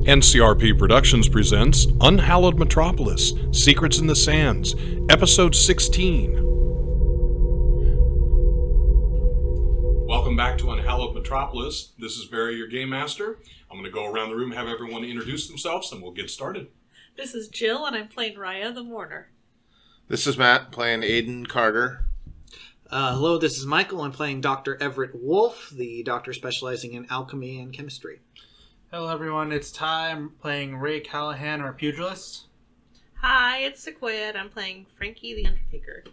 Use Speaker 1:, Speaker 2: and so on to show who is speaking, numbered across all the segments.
Speaker 1: NCRP Productions presents Unhallowed Metropolis, Secrets in the Sands, Episode 16. Welcome back to Unhallowed Metropolis. This is Barry, your Game Master. I'm going to go around the room, have everyone introduce themselves, and we'll get started.
Speaker 2: This is Jill, and I'm playing Raya, the Mourner.
Speaker 3: This is Matt, playing Ayden Carter.
Speaker 4: Hello, this is Michael. I'm playing Dr. Everett Wolf, the doctor specializing in alchemy and chemistry.
Speaker 5: Hello everyone, it's Ty. I'm playing Ray Callahan, our Pugilist.
Speaker 2: Hi, it's Sequoia, and I'm playing Frankie, the Undertaker.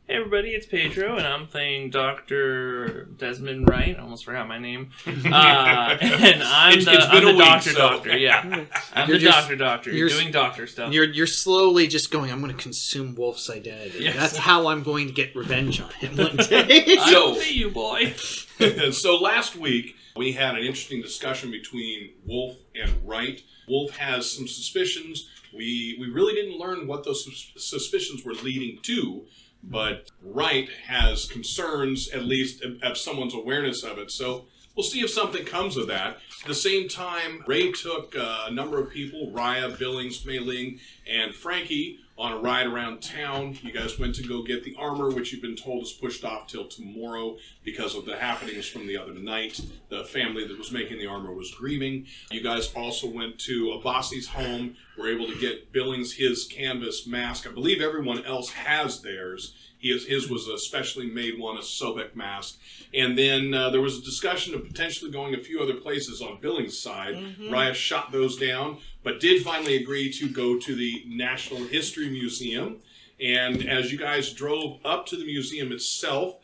Speaker 6: Hey everybody, it's Pedro, and I'm playing Dr. Desmond Wright. I almost forgot my name. And I'm the doctor. Yeah, I'm the doctor. You're doing doctor stuff.
Speaker 4: You're slowly just going, I'm going to consume Wolf's identity. Yes. That's how I'm going to get revenge on him one day.
Speaker 6: I'll see you, boy.
Speaker 1: So last week, we had an interesting discussion between Wolf and Wright. Wolf has some suspicions. We really didn't learn what those suspicions were leading to. But Wright has concerns, at least, of someone's awareness of it. So we'll see if something comes of that. At the same time, Ray took a number of people, Raya, Billings, Mei Ling, and Frankie, on a ride around town. You guys went to go get the armor, which you've been told is pushed off till tomorrow because of the happenings from the other night. The family that was making the armor was grieving. You guys also went to Abbasi's home, were able to get Billings his canvas mask. I believe everyone else has theirs. His was a specially made one, a Sobek mask. And then there was a discussion of potentially going a few other places on Billings' side. Mm-hmm. Raya shot those down, but did finally agree to go to the National History Museum. And as you guys drove up to the museum itself,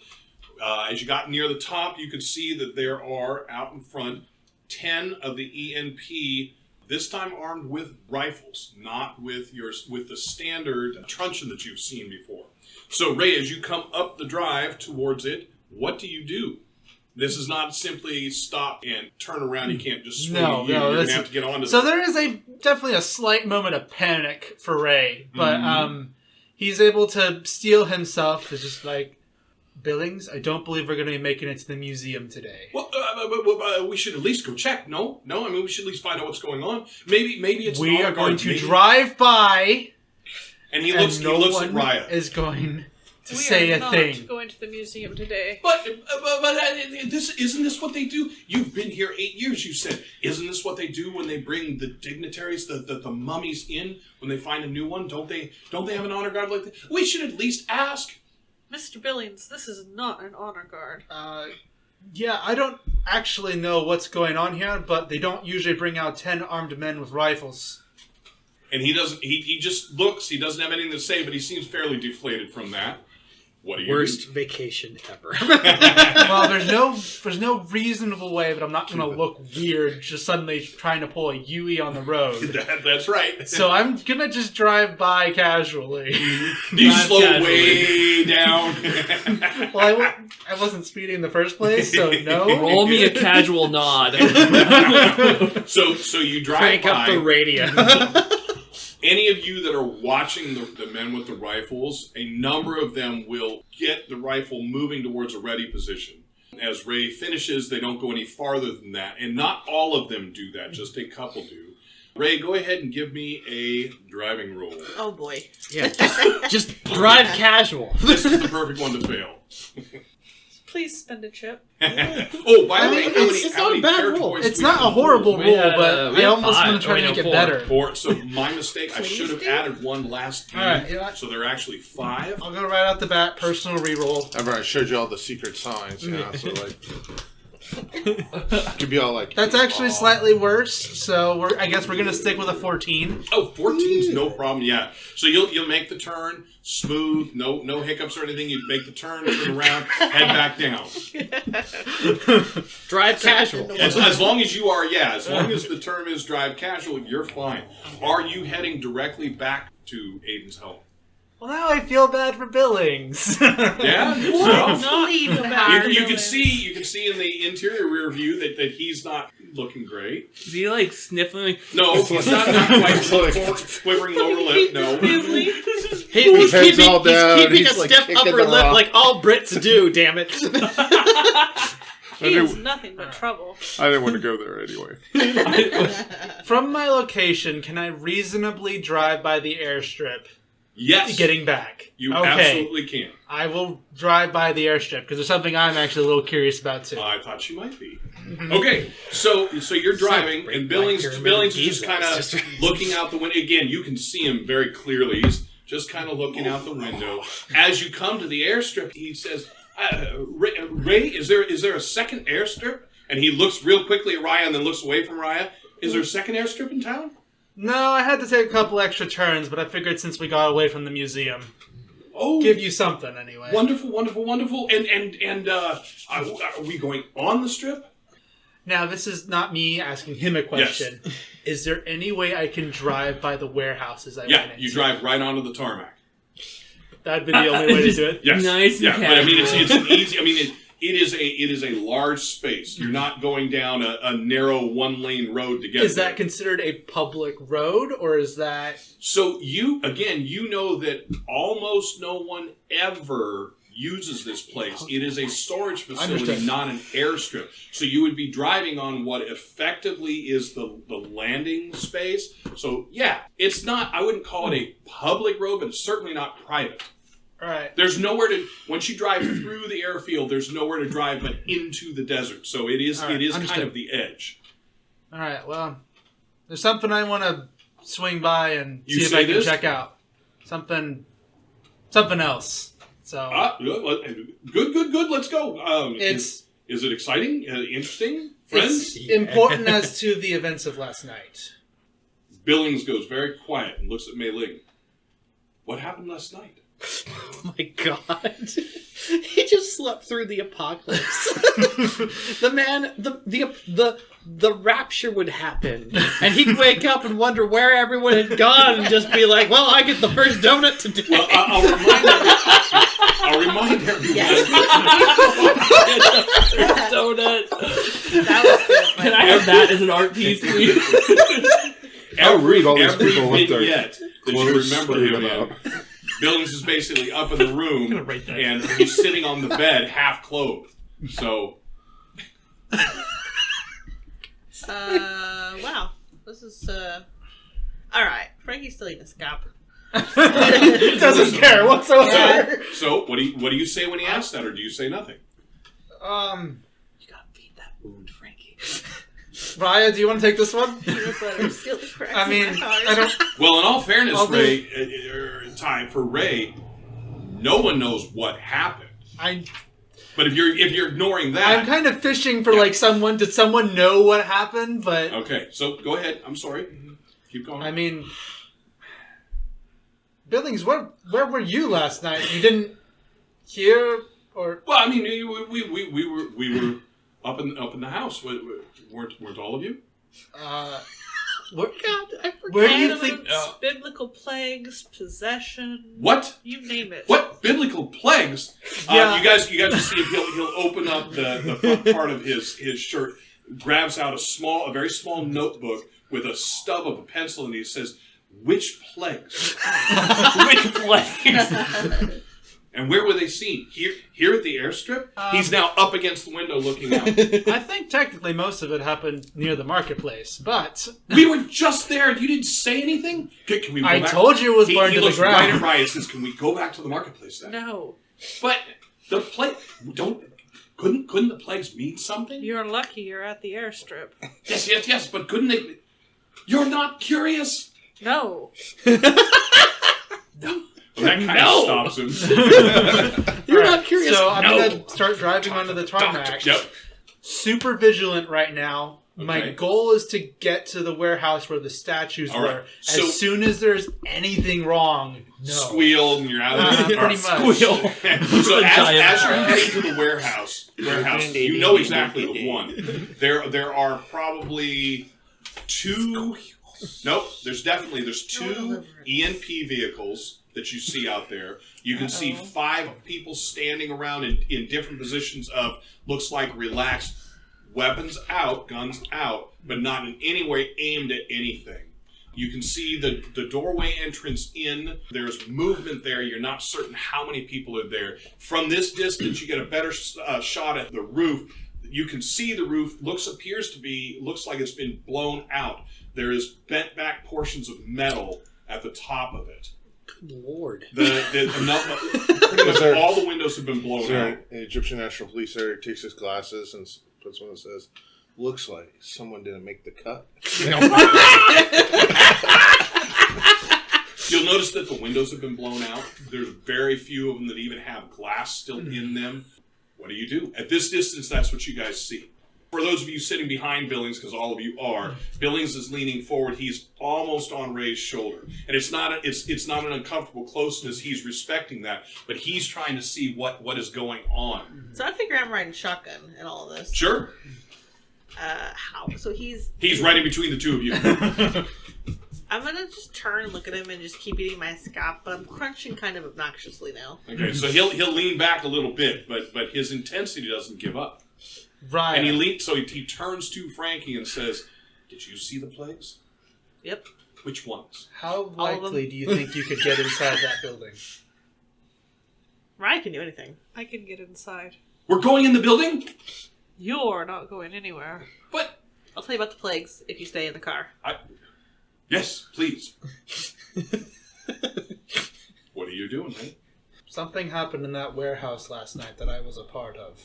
Speaker 1: as you got near the top, you could see that there are, out in front, 10 of the ENP, this time armed with rifles, not with the standard truncheon that you've seen before. So, Ray, as you come up the drive towards it, what do you do? This is not simply stop and turn around. You can't just swing. You're going to have to get onto
Speaker 5: So there is definitely a slight moment of panic for Ray, but he's able to steel himself. It's just like, Billings, I don't believe we're going to be making it to the museum today.
Speaker 1: Well, we should at least go check. No. I mean, we should at least find out what's going on. Maybe it's.
Speaker 5: We are going to drive by,
Speaker 1: and he looks at Raya.
Speaker 5: Is going to say a thing.
Speaker 2: We are not going to the museum today.
Speaker 1: But isn't this what they do? You've been here 8 years. You said, isn't this what they do when they bring the dignitaries, the mummies in when they find a new one? Don't they have an honor guard like that? We should at least ask.
Speaker 2: Mr. Billings, this is not an honor guard.
Speaker 5: Yeah, I don't actually know what's going on here, but they don't usually bring out 10 armed men with rifles.
Speaker 1: And he doesn't. He just looks. He doesn't have anything to say, but he seems fairly deflated from that. What do you
Speaker 4: Worst vacation ever.
Speaker 5: Well, there's no reasonable way that I'm not going to look weird just suddenly trying to pull a Yui on the road.
Speaker 1: That's right.
Speaker 5: So I'm going to just drive by casually.
Speaker 1: Do you slow way down?
Speaker 5: Well, I wasn't speeding in the first place, so no.
Speaker 6: Roll me a casual nod.
Speaker 1: So you drive
Speaker 4: Crank
Speaker 1: by.
Speaker 4: up the radio.
Speaker 1: Any of you that are watching the men with the rifles, a number of them will get the rifle moving towards a ready position. As Ray finishes, they don't go any farther than that. And not all of them do that, just a couple do. Ray, go ahead and give me a driving roll.
Speaker 2: Oh boy.
Speaker 4: Yeah, just drive casual.
Speaker 1: This is the perfect one to fail.
Speaker 2: Please spend a chip.
Speaker 1: Oh, by the way,
Speaker 4: it's not a bad roll.
Speaker 5: It's not a horrible roll, but I almost want to try to make it better.
Speaker 1: 4. So my mistake, I should have added one last game.
Speaker 5: All right,
Speaker 1: so they're actually 5.
Speaker 5: I'll go right out the bat, personal reroll.
Speaker 3: Remember, I showed you all the secret signs, so like... could be all like...
Speaker 5: That's actually slightly worse, so I guess we're going to stick with a 14.
Speaker 1: Oh, 14's no problem, yeah. So you'll make the turn, smooth, no hiccups or anything. You make the turn around, head back down.
Speaker 4: Drive casual.
Speaker 1: As long as you are, as long as the term is drive casual, you're fine. Are you heading directly back to Ayden's home?
Speaker 5: Well, now I feel bad for Billings.
Speaker 1: Yeah? You can see in the interior rear view that he's not looking great.
Speaker 6: Is he like sniffling?
Speaker 1: No, he's not quite quivering lower lip, no.
Speaker 4: He's keeping a stiff upper lip like all Brits do, damn it.
Speaker 2: He is nothing but trouble.
Speaker 3: I didn't want to go there anyway.
Speaker 5: From my location, can I reasonably drive by the airstrip?
Speaker 1: Yes.
Speaker 5: Getting back.
Speaker 1: You absolutely can.
Speaker 5: I will drive by the airstrip because there's something I'm actually a little curious about too.
Speaker 1: I thought she might be. Okay, so you're driving, and Billings is just kind of looking out the window. Again, you can see him very clearly. He's just kind of looking out the window. As you come to the airstrip, he says, Ray, is there a second airstrip? And he looks real quickly at Raya and then looks away from Raya. Is there a second airstrip in town?
Speaker 5: No, I had to take a couple extra turns, but I figured since we got away from the museum,
Speaker 1: Oh,
Speaker 5: give you something anyway.
Speaker 1: Wonderful. And are we going on the strip?
Speaker 5: Now, this is not me asking him a question. Yes. Is there any way I can drive by the warehouses I went into?
Speaker 1: You drive right onto the tarmac.
Speaker 5: That'd be the only way to do it?
Speaker 1: Yes.
Speaker 6: Nice and
Speaker 1: but I mean, it's an easy... I mean, it is a large space. You're not going down a narrow one-lane road to get there.
Speaker 5: Is that considered a public road, or is that...
Speaker 1: So, you know that almost no one ever uses this place. It is a storage facility, not an airstrip. So you would be driving on what effectively is the landing space. So, yeah, it's not... I wouldn't call it a public road, but it's certainly not private.
Speaker 5: All right.
Speaker 1: There's nowhere to... Once you drive through the airfield, there's nowhere to drive but into the desert. So it is kind of the edge.
Speaker 5: All right, well, there's something I want to swing by and see if I can check out. Something else. So
Speaker 1: good. Let's go. Is it exciting? Interesting? Friends?
Speaker 5: It's important as to the events of last night.
Speaker 1: Billings goes very quiet and looks at Mei Ling. What happened last night?
Speaker 4: Oh my god. He just slept through the apocalypse. The man, the rapture would happen. And he'd wake up and wonder where everyone had gone and just be like, well, I get the first donut today.
Speaker 1: Well, I'll remind everyone.
Speaker 2: Yes.
Speaker 6: Donut.
Speaker 2: That was good.
Speaker 6: Can I have that as an art piece, please?
Speaker 3: I'll read all these
Speaker 1: every
Speaker 3: people with their
Speaker 1: vignette that you remember him in. Billings is basically up in the room, and he's sitting on the bed, half clothed. So,
Speaker 2: wow, this is all right. Frankie's still eating a scalp.
Speaker 5: Doesn't care whatsoever.
Speaker 1: So what do you say when he asks that, or do you say nothing?
Speaker 4: You gotta feed that wound, Frankie.
Speaker 5: Raya, do you want to take this one?
Speaker 2: I
Speaker 5: mean, I don't...
Speaker 1: Well, in all fairness, Ray, for Ray, no one knows what happened. But if you're ignoring that,
Speaker 5: I'm kind of fishing for someone. Did someone know what happened? But
Speaker 1: okay, so go ahead. I'm sorry. Keep going.
Speaker 5: I mean, Billings, where were you last night? You didn't hear or?
Speaker 1: Well, I mean, we were up in the house. Weren't all of you?
Speaker 2: God, I forgot.
Speaker 5: Where do you think
Speaker 2: biblical plagues, possession?
Speaker 1: What?
Speaker 2: You name it.
Speaker 1: What biblical plagues?
Speaker 5: Yeah.
Speaker 1: You guys will see if he'll open up the front part of his shirt, grabs out a very small notebook with a stub of a pencil, and he says, "Which plagues?
Speaker 6: Which plagues?"
Speaker 1: And where were they seen? Here at the airstrip? He's now up against the window looking out.
Speaker 5: I think technically most of it happened near the marketplace, but...
Speaker 1: We were just there and you didn't say anything? Can we go back?
Speaker 5: Told you it was burned to the ground.
Speaker 1: He looks right at Raya and says, can we go back to the marketplace then?
Speaker 2: No.
Speaker 1: But the plague... Couldn't the plagues mean something?
Speaker 2: You're lucky you're at the airstrip.
Speaker 1: Yes, but couldn't they... You're not curious?
Speaker 2: No.
Speaker 1: No. Well, that kind of stops him.
Speaker 4: You're not curious.
Speaker 5: So I'm going to start driving onto the tarmac.
Speaker 1: Yep.
Speaker 5: Super vigilant right now.
Speaker 1: Okay.
Speaker 5: My goal is to get to the warehouse where the statues
Speaker 1: All
Speaker 5: were.
Speaker 1: right.
Speaker 5: As soon as there's anything wrong,
Speaker 1: squeal and you're out of there.
Speaker 5: Pretty much.
Speaker 6: Squeal.
Speaker 1: So as you're heading to the warehouse, you know exactly the one. There are probably two. Nope. There's two ENP vehicles that you see out there. You can see 5 people standing around in different positions of, looks like relaxed, weapons out, guns out, but not in any way aimed at anything. You can see the doorway entrance in. There's movement there. You're not certain how many people are there. From this distance, you get a better shot at the roof. you can see the roof looks like it's been blown out. There is bent back portions of metal at the top of it.
Speaker 4: Good Lord.
Speaker 1: Pretty much all the windows have been blown out.
Speaker 3: An Egyptian National Police there takes his glasses and puts one that says, "Looks like someone didn't make the cut."
Speaker 1: You'll notice that the windows have been blown out. There's very few of them that even have glass still in them. What do you do? At this distance, that's what you guys see. For those of you sitting behind Billings, because all of you are, Billings is leaning forward. He's almost on Ray's shoulder. And it's not an uncomfortable closeness. He's respecting that. But he's trying to see what is going on.
Speaker 2: So I figure I'm riding shotgun in all of this.
Speaker 1: Sure.
Speaker 2: How? So he's
Speaker 1: right in between the two of you.
Speaker 2: I'm going to just turn and look at him and just keep eating my scop, but I'm crunching kind of obnoxiously now.
Speaker 1: Okay, so he'll lean back a little bit, but his intensity doesn't give up.
Speaker 5: Right.
Speaker 1: And he turns to Frankie and says, "Did you see the plagues?"
Speaker 2: Yep.
Speaker 1: Which ones?
Speaker 5: How likely do you think you could get inside that building?
Speaker 2: Raya can do anything.
Speaker 7: I can get inside.
Speaker 1: We're going in the building?
Speaker 7: You're not going anywhere.
Speaker 1: But
Speaker 2: I'll tell you about the plagues if you stay in the car.
Speaker 1: Yes, please. What are you doing, man?
Speaker 5: Something happened in that warehouse last night that I was a part of.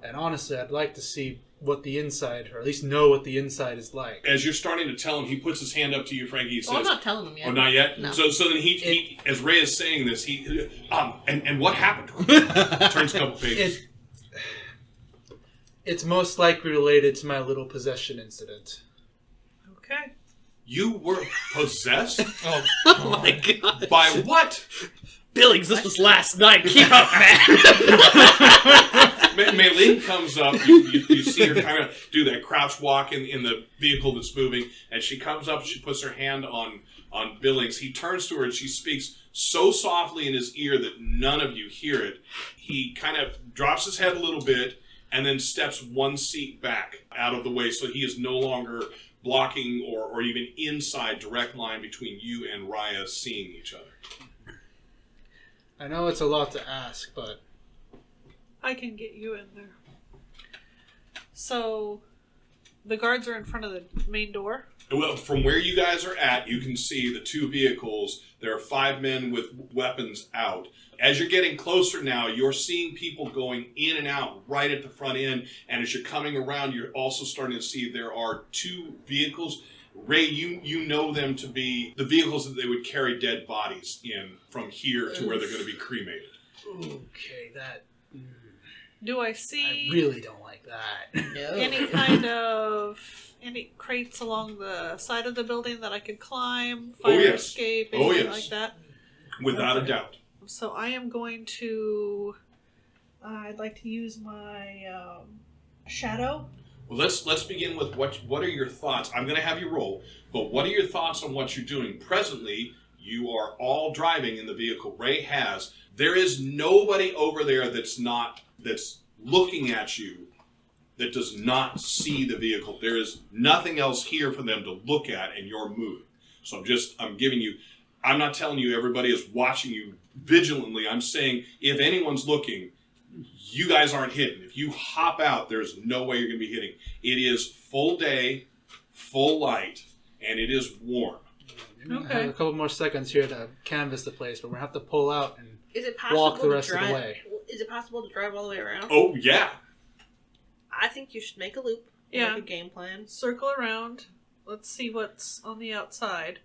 Speaker 5: And honestly, I'd like to see what the inside, or at least know what the inside is like.
Speaker 1: As you're starting to tell him, he puts his hand up to you, Frankie. He says,
Speaker 2: I'm not telling him yet.
Speaker 1: Oh, not yet?
Speaker 2: No.
Speaker 1: So then he as Ray is saying this, and what happened? Turns a couple pages.
Speaker 5: It's most likely related to my little possession incident.
Speaker 7: Okay.
Speaker 1: You were possessed?
Speaker 4: Oh my God.
Speaker 1: By what?
Speaker 4: Billings, this was last night. Keep up, man.
Speaker 1: Maylene comes up. You see her kind of do that crouch walk in the vehicle that's moving, and she comes up. She puts her hand on Billings. He turns to her and she speaks so softly in his ear that none of you hear it. He kind of drops his head a little bit and then steps one seat back out of the way, so he is no longer blocking or even inside direct line between you and Raya seeing each other.
Speaker 5: I know it's a lot to ask, but
Speaker 7: I can get you in there. So, the guards are in front of the main door?
Speaker 1: Well, from where you guys are at, you can see the two vehicles. There are 5 men with weapons out. As you're getting closer now, you're seeing people going in and out right at the front end. And as you're coming around, you're also starting to see there are 2 vehicles. Ray, you know them to be the vehicles that they would carry dead bodies in from here to where they're going to be cremated.
Speaker 5: okay, that
Speaker 7: Do I see
Speaker 5: I really don't like that.
Speaker 2: No.
Speaker 7: any kind of any crates along the side of the building that I could climb, fire
Speaker 1: yes.
Speaker 7: escape,
Speaker 1: Oh,
Speaker 7: anything
Speaker 1: yes.
Speaker 7: like that?
Speaker 1: Without a doubt.
Speaker 7: So I am going to I'd like to use my shadow.
Speaker 1: Well, let's begin with what are your thoughts? I'm going to have you roll, but what are your thoughts on what you're doing? Presently, you are all driving in the vehicle Ray has. There is nobody over there that's looking at you that does not see the vehicle. There is nothing else here for them to look at, and you're moving. So I'm giving you, I'm not telling you everybody is watching you vigilantly. I'm saying if anyone's looking, you guys aren't hidden. If you hop out, there's no way you're going to be hitting. It is full day, full light, and it is warm.
Speaker 5: I have a couple more seconds here to canvass the place, but we're going to have to pull out and
Speaker 2: Is it possible
Speaker 5: walk the
Speaker 2: to
Speaker 5: rest of the
Speaker 2: drive?
Speaker 5: way.
Speaker 2: Is it possible to drive all the way around?
Speaker 1: Oh, yeah.
Speaker 2: I think you should make a loop.
Speaker 7: Yeah.
Speaker 2: Make a game plan.
Speaker 7: Circle around. Let's see what's on the outside.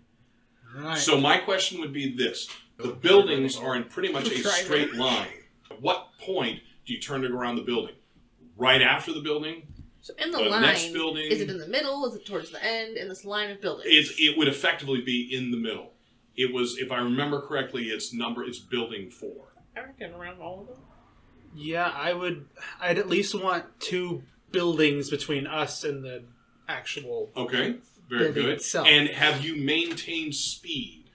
Speaker 5: Right.
Speaker 1: So my question would be this. The buildings are in pretty much a straight line. At what point do you turn it around the building? Right after the building?
Speaker 2: So in the
Speaker 1: The
Speaker 2: line,
Speaker 1: next building-
Speaker 2: is it in the middle? Is it towards the end? In this line of buildings?
Speaker 1: It would effectively be in the middle. It was, if I remember correctly, it's building 4.
Speaker 2: I reckon around all of them.
Speaker 5: Yeah, I'd at least want 2 buildings between us and the actual...
Speaker 1: Okay, very
Speaker 5: Building
Speaker 1: good.
Speaker 5: itself.
Speaker 1: And have you maintained speed?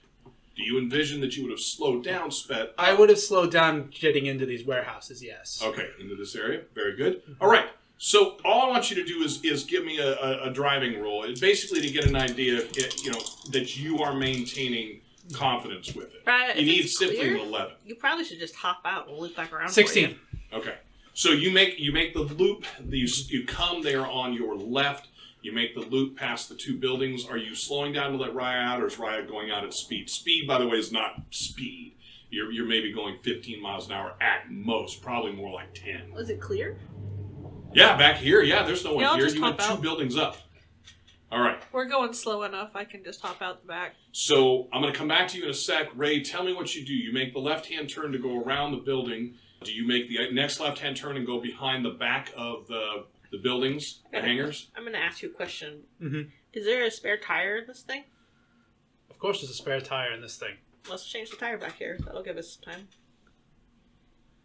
Speaker 1: Do you envision that you would have slowed down, sped?
Speaker 5: I would have slowed down getting into these warehouses, yes.
Speaker 1: Okay, into this area. Very good. All right. So all I want you to do is give me a driving roll. It's basically to get an idea, that you are maintaining confidence with it.
Speaker 2: Right,
Speaker 1: You
Speaker 2: if
Speaker 1: need
Speaker 2: it's
Speaker 1: simply
Speaker 2: clear,
Speaker 1: an 11.
Speaker 2: You probably should just hop out and loop back around.
Speaker 5: 16.
Speaker 1: Okay. So you make the loop. You come there on your left. You make the loop past the two buildings. Are you slowing down to let Raya out, or is Raya going out at speed? Speed, by the way, is not speed. You're maybe going 15 miles an hour at most, probably more like 10.
Speaker 2: Was it clear?
Speaker 1: Yeah, back here. Yeah, there's no one
Speaker 7: I'll
Speaker 1: here.
Speaker 7: just
Speaker 1: You went
Speaker 7: hop
Speaker 1: 2
Speaker 7: out.
Speaker 1: buildings up. All right.
Speaker 7: We're going slow enough. I can just hop out the back.
Speaker 1: So I'm going to come back to you in a sec. Ray, tell me what you do. You make the left-hand turn to go around the building. Do you make the next left-hand turn and go behind the back of the buildings, the hangars?
Speaker 2: I'm going to ask you a question.
Speaker 4: Mm-hmm.
Speaker 2: Is there a spare tire in this thing?
Speaker 4: Of course, there's a spare tire in this thing.
Speaker 2: Let's change the tire back here. That'll give us time.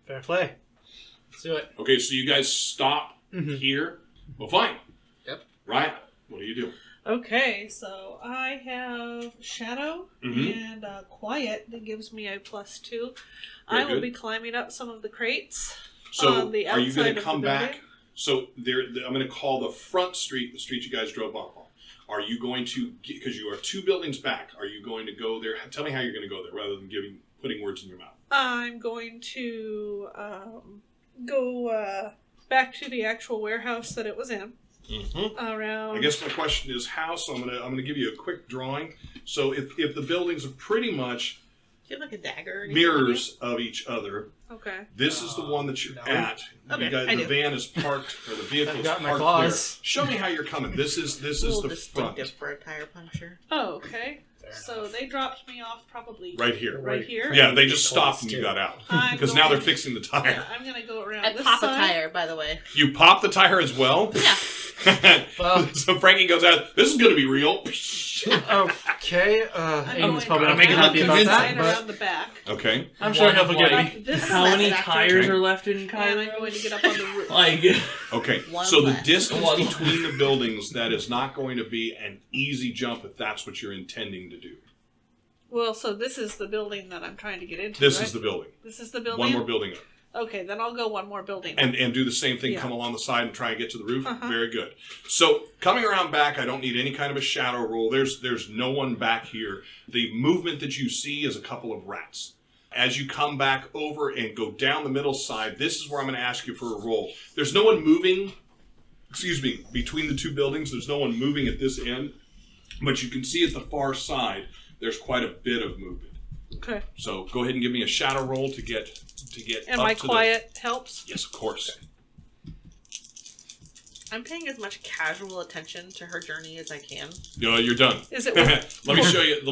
Speaker 4: Fair play. Let's do it.
Speaker 1: Okay, so you guys stop here. Well, fine.
Speaker 4: Yep.
Speaker 1: Right. What do you do?
Speaker 7: Okay, so I have Shadow
Speaker 1: Mhm.
Speaker 7: and Quiet that gives me a +2.
Speaker 1: Very
Speaker 7: I will
Speaker 1: good.
Speaker 7: be climbing up some of the crates.
Speaker 1: So
Speaker 7: On the
Speaker 1: are you
Speaker 7: outside
Speaker 1: going
Speaker 7: of
Speaker 1: to
Speaker 7: the
Speaker 1: come
Speaker 7: building?
Speaker 1: back? So I'm going to call the front street, the street you guys drove up on. Are you going to, because you are 2 buildings back, are you going to go there? Tell me how you're going to go there rather than putting words in your mouth.
Speaker 7: I'm going to go back to the actual warehouse that it was in. Around.
Speaker 1: I guess my question is how. So I'm gonna give you a quick drawing. So if the buildings are pretty much
Speaker 2: Do you have like a dagger? Or anything
Speaker 1: mirrors of each other,
Speaker 7: Okay.
Speaker 1: this is the one that you're
Speaker 4: No.
Speaker 1: at.
Speaker 2: Okay,
Speaker 1: You guys,
Speaker 2: I
Speaker 1: the
Speaker 2: do.
Speaker 1: van is parked, or the vehicle
Speaker 5: I've
Speaker 1: is
Speaker 5: got my
Speaker 1: parked
Speaker 5: claws.
Speaker 1: there. Show me how you're coming. This is
Speaker 2: A little
Speaker 1: the front,
Speaker 2: distinctive for a tire puncture.
Speaker 7: Oh, okay.
Speaker 4: Fair
Speaker 7: So
Speaker 4: enough.
Speaker 7: they dropped me off probably
Speaker 1: right here.
Speaker 7: right here.
Speaker 1: Yeah, they just stopped and you got out
Speaker 7: I'm
Speaker 1: because now
Speaker 7: going-
Speaker 1: they're fixing the
Speaker 7: Yeah,
Speaker 1: tire.
Speaker 7: I'm gonna go around
Speaker 2: I
Speaker 7: this
Speaker 2: pop a
Speaker 7: side.
Speaker 2: tire, by the way.
Speaker 1: You pop the tire as well.
Speaker 2: Yeah.
Speaker 5: Well-
Speaker 1: So Frankie goes out. This is going to be real.
Speaker 5: Okay,
Speaker 7: I'm
Speaker 5: Aiden's
Speaker 7: going
Speaker 5: probably not
Speaker 1: make it look
Speaker 5: happy about
Speaker 1: convincing.
Speaker 5: that,
Speaker 7: Side
Speaker 5: but
Speaker 7: around the back.
Speaker 1: Okay.
Speaker 5: I'm sure he'll forgive
Speaker 6: One
Speaker 5: me.
Speaker 7: This
Speaker 6: How
Speaker 7: side
Speaker 6: many
Speaker 7: after-
Speaker 6: tires are left in
Speaker 7: And
Speaker 6: Cairo?
Speaker 7: I'm going to get up on the roof.
Speaker 6: Like,
Speaker 1: Okay.
Speaker 2: One
Speaker 1: So the
Speaker 2: less.
Speaker 1: distance
Speaker 6: One.
Speaker 1: between the buildings, that is not going to be an easy jump if that's what you're intending to do.
Speaker 7: Well, so this is the building that I'm trying to get into.
Speaker 1: This
Speaker 7: right?
Speaker 1: is the building.
Speaker 7: This is the building.
Speaker 1: One more building up.
Speaker 7: Okay, then I'll go one more building.
Speaker 1: And do the same thing,
Speaker 7: Yeah.
Speaker 1: come along the side and try and get to the roof.
Speaker 7: Uh-huh.
Speaker 1: Very good. So coming around back, I don't need any kind of a shadow roll. There's no one back here. The movement that you see is a couple of rats. As you come back over and go down the middle side, this is where I'm going to ask you for a roll. There's no one moving, between the 2 buildings. There's no one moving at this end. But you can see at the far side, there's quite a bit of movement.
Speaker 7: Okay.
Speaker 1: So go ahead and give me a shadow roll to get
Speaker 7: And
Speaker 1: up
Speaker 7: my
Speaker 1: to
Speaker 7: quiet helps.
Speaker 1: Yes, of course.
Speaker 2: I'm paying as much casual attention to her journey as I can.
Speaker 1: You're done.
Speaker 7: Is it with,
Speaker 1: Let me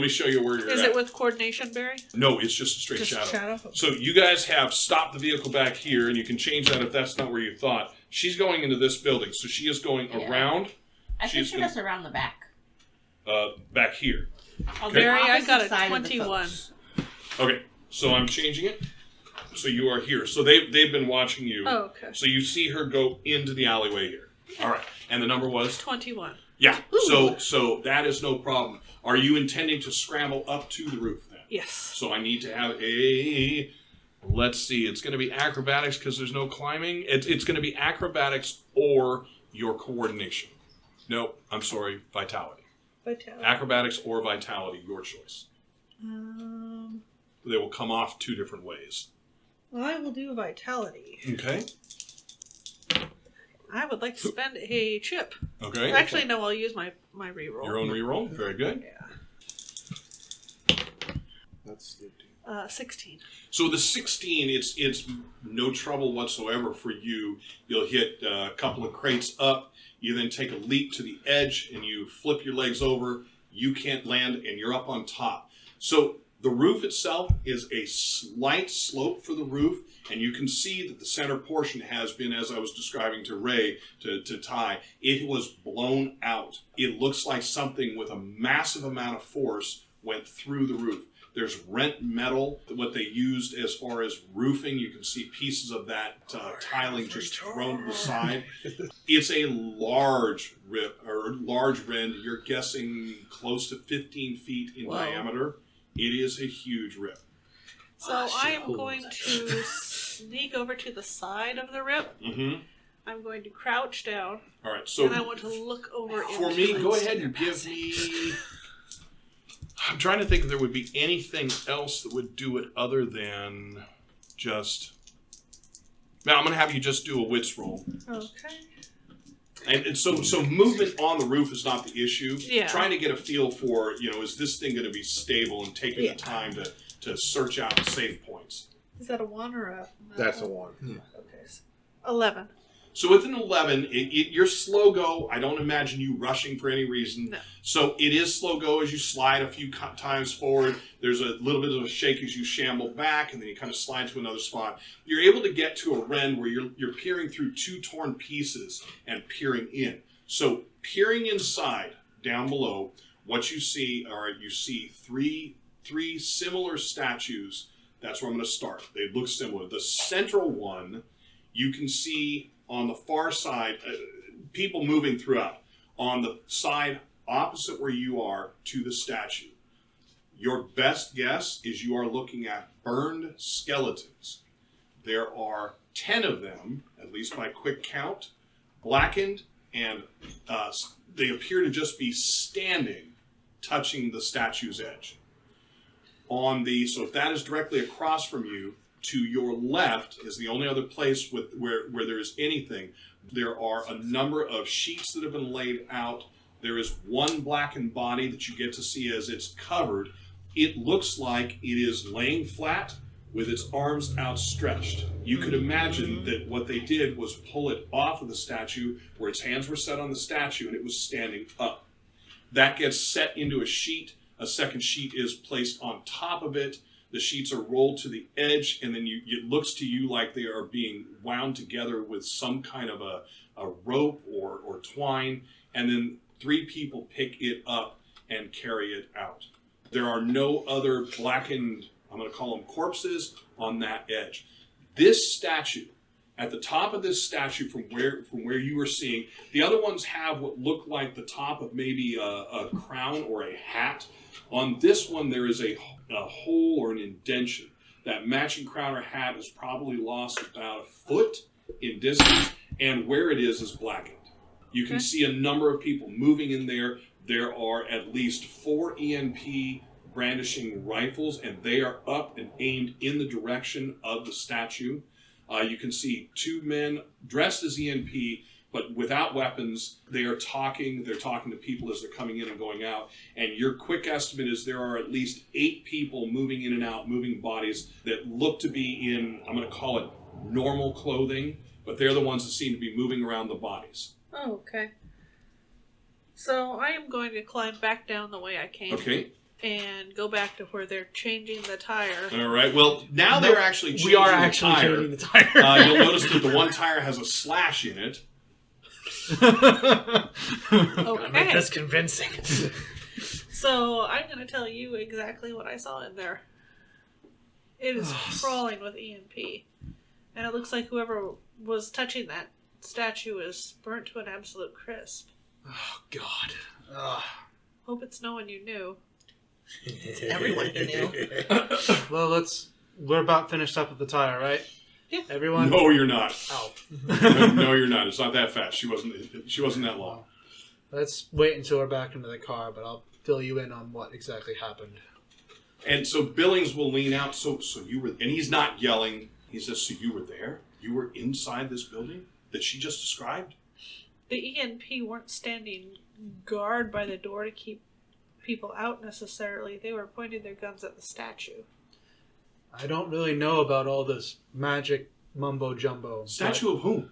Speaker 1: show you where you're
Speaker 7: is
Speaker 1: at.
Speaker 7: it with coordination, Barry?
Speaker 1: No, it's just a straight
Speaker 7: Just
Speaker 1: shadow.
Speaker 7: shadow.
Speaker 1: So you guys have stopped the vehicle back here, and you can change that if that's not where you thought. She's going into this building, so she is going
Speaker 2: Yeah.
Speaker 1: around
Speaker 2: I
Speaker 1: She's
Speaker 2: pictured
Speaker 1: gonna-
Speaker 2: us around the back.
Speaker 1: back here.
Speaker 2: On
Speaker 1: Okay.
Speaker 7: Barry, I got a
Speaker 2: opposite side of the
Speaker 7: 21.
Speaker 2: folks.
Speaker 1: Okay, so I'm changing it. So you are here. So they've been watching you.
Speaker 7: Oh, okay.
Speaker 1: So you see her go into the alleyway here. All right, and the number was
Speaker 7: 21.
Speaker 1: yeah. So that is no problem. Are you intending to scramble up to the roof then?
Speaker 7: Yes.
Speaker 1: So I need to have a. Let's see. It's going to be acrobatics because there's no climbing. It's going to be acrobatics or your coordination. No, I'm sorry, vitality.
Speaker 7: Vitality.
Speaker 1: Acrobatics or vitality, your choice.
Speaker 7: Um,
Speaker 1: They will come off 2 different ways.
Speaker 7: I will do vitality.
Speaker 1: Okay.
Speaker 7: I would like to spend a chip.
Speaker 1: Okay.
Speaker 7: Actually, no, I'll use my reroll.
Speaker 1: Your own reroll. Very good.
Speaker 7: Yeah.
Speaker 3: That's the
Speaker 7: 16.
Speaker 1: So the 16, it's no trouble whatsoever for you. You'll hit a couple of crates up. You then take a leap to the edge and you flip your legs over. You can't land and you're up on top. So the roof itself is a slight slope for the roof, and you can see that the center portion has been, as I was describing to Ray, to Ty, it was blown out. It looks like something with a massive amount of force went through the roof. There's rent metal, what they used as far as roofing. You can see pieces of that tiling just thrown to the side. It's a large rip, or large rend. You're guessing close to 15 feet in
Speaker 2: Whoa.
Speaker 1: diameter. It is a huge rip.
Speaker 7: So I am going to sneak over to the side of the rip.
Speaker 1: Mm-hmm.
Speaker 7: I'm going to crouch down,
Speaker 1: All right, so
Speaker 7: and I want to look over
Speaker 1: for
Speaker 7: into
Speaker 1: me,
Speaker 7: the
Speaker 1: go ahead and give me... I'm trying to think if there would be anything else that would do it other than just Now I'm going to have you just do a wits roll.
Speaker 7: Okay.
Speaker 1: And so movement on the roof is not the issue.
Speaker 7: Yeah.
Speaker 1: Trying to get a feel for, is this thing going to be stable and taking the time to search out the safe points.
Speaker 7: Is that a 1 or a...
Speaker 3: That's a 1.
Speaker 7: Okay. So 11.
Speaker 1: So with an 11, you're slow go. I don't imagine you rushing for any reason.
Speaker 7: No.
Speaker 1: So it is slow go as you slide a few times forward. There's a little bit of a shake as you shamble back, and then you kind of slide to another spot. You're able to get to a rend where you're peering through 2 torn pieces and peering in. So peering inside, down below, what you see are three similar statues. That's where I'm going to start. They look similar. The central one, you can see on the far side, people moving throughout. On the side opposite where you are to the statue, your best guess is you are looking at burned skeletons. There are 10 of them, at least by quick count, blackened, and they appear to just be standing, touching the statue's edge. So if that is directly across from you, to your left is the only other place where there is anything. There are a number of sheets that have been laid out. There is one blackened body that you get to see as it's covered. It looks like it is laying flat with its arms outstretched. You could imagine that what they did was pull it off of the statue where its hands were set on the statue and it was standing up. That gets set into a sheet. A second sheet is placed on top of it. The sheets are rolled to the edge, and then it looks to you like they are being wound together with some kind of a rope or twine, and then 3 people pick it up and carry it out. There are no other blackened, I'm going to call them corpses, on that edge. This statue, at the top of this statue from where you were seeing, the other ones have what look like the top of maybe a crown or a hat. On this one, there is a hole or an indentation. That matching crown or hat is probably lost about a foot in distance, and where it is blackened. You can see a number of people moving in there. There are at least 4 ENP brandishing rifles, and they are up and aimed in the direction of the statue. You can see 2 men dressed as ENP, but without weapons. They're talking to people as they're coming in and going out. And your quick estimate is there are at least 8 people moving in and out, moving bodies that look to be in, I'm going to call it normal clothing, but they're the ones that seem to be moving around the bodies.
Speaker 7: Oh, okay. So I am going to climb back down the way I came.
Speaker 1: Okay.
Speaker 7: And go back to where they're changing the tire.
Speaker 1: All right. Well, now they're actually changing
Speaker 4: we are actually changing the tire.
Speaker 1: You'll notice that the one tire has a slash in it.
Speaker 7: Okay.
Speaker 4: Make this convincing.
Speaker 7: So I'm going to tell you exactly what I saw in there. It is crawling with EMP. And it looks like whoever was touching that statue is burnt to an absolute crisp.
Speaker 4: Oh, God.
Speaker 7: Hope it's no one you knew.
Speaker 2: It's everyone you knew.
Speaker 5: Well, we're about finished up with the tire, right?
Speaker 7: Yeah.
Speaker 5: Everyone?
Speaker 1: No, you're not.
Speaker 5: Oh.
Speaker 1: No, you're not. It's not that fast. She wasn't that long.
Speaker 5: Let's wait until we're back into the car, but I'll fill you in on what exactly happened.
Speaker 1: And so Billings will lean out. So you were, and he's not yelling. He says, "So you were there? You were inside this building that she just described?"
Speaker 7: The ENP weren't standing guard by the door to keep people out necessarily. They were pointing their guns at the statue.
Speaker 5: I don't really know about all this magic mumbo jumbo.
Speaker 1: Statue of whom?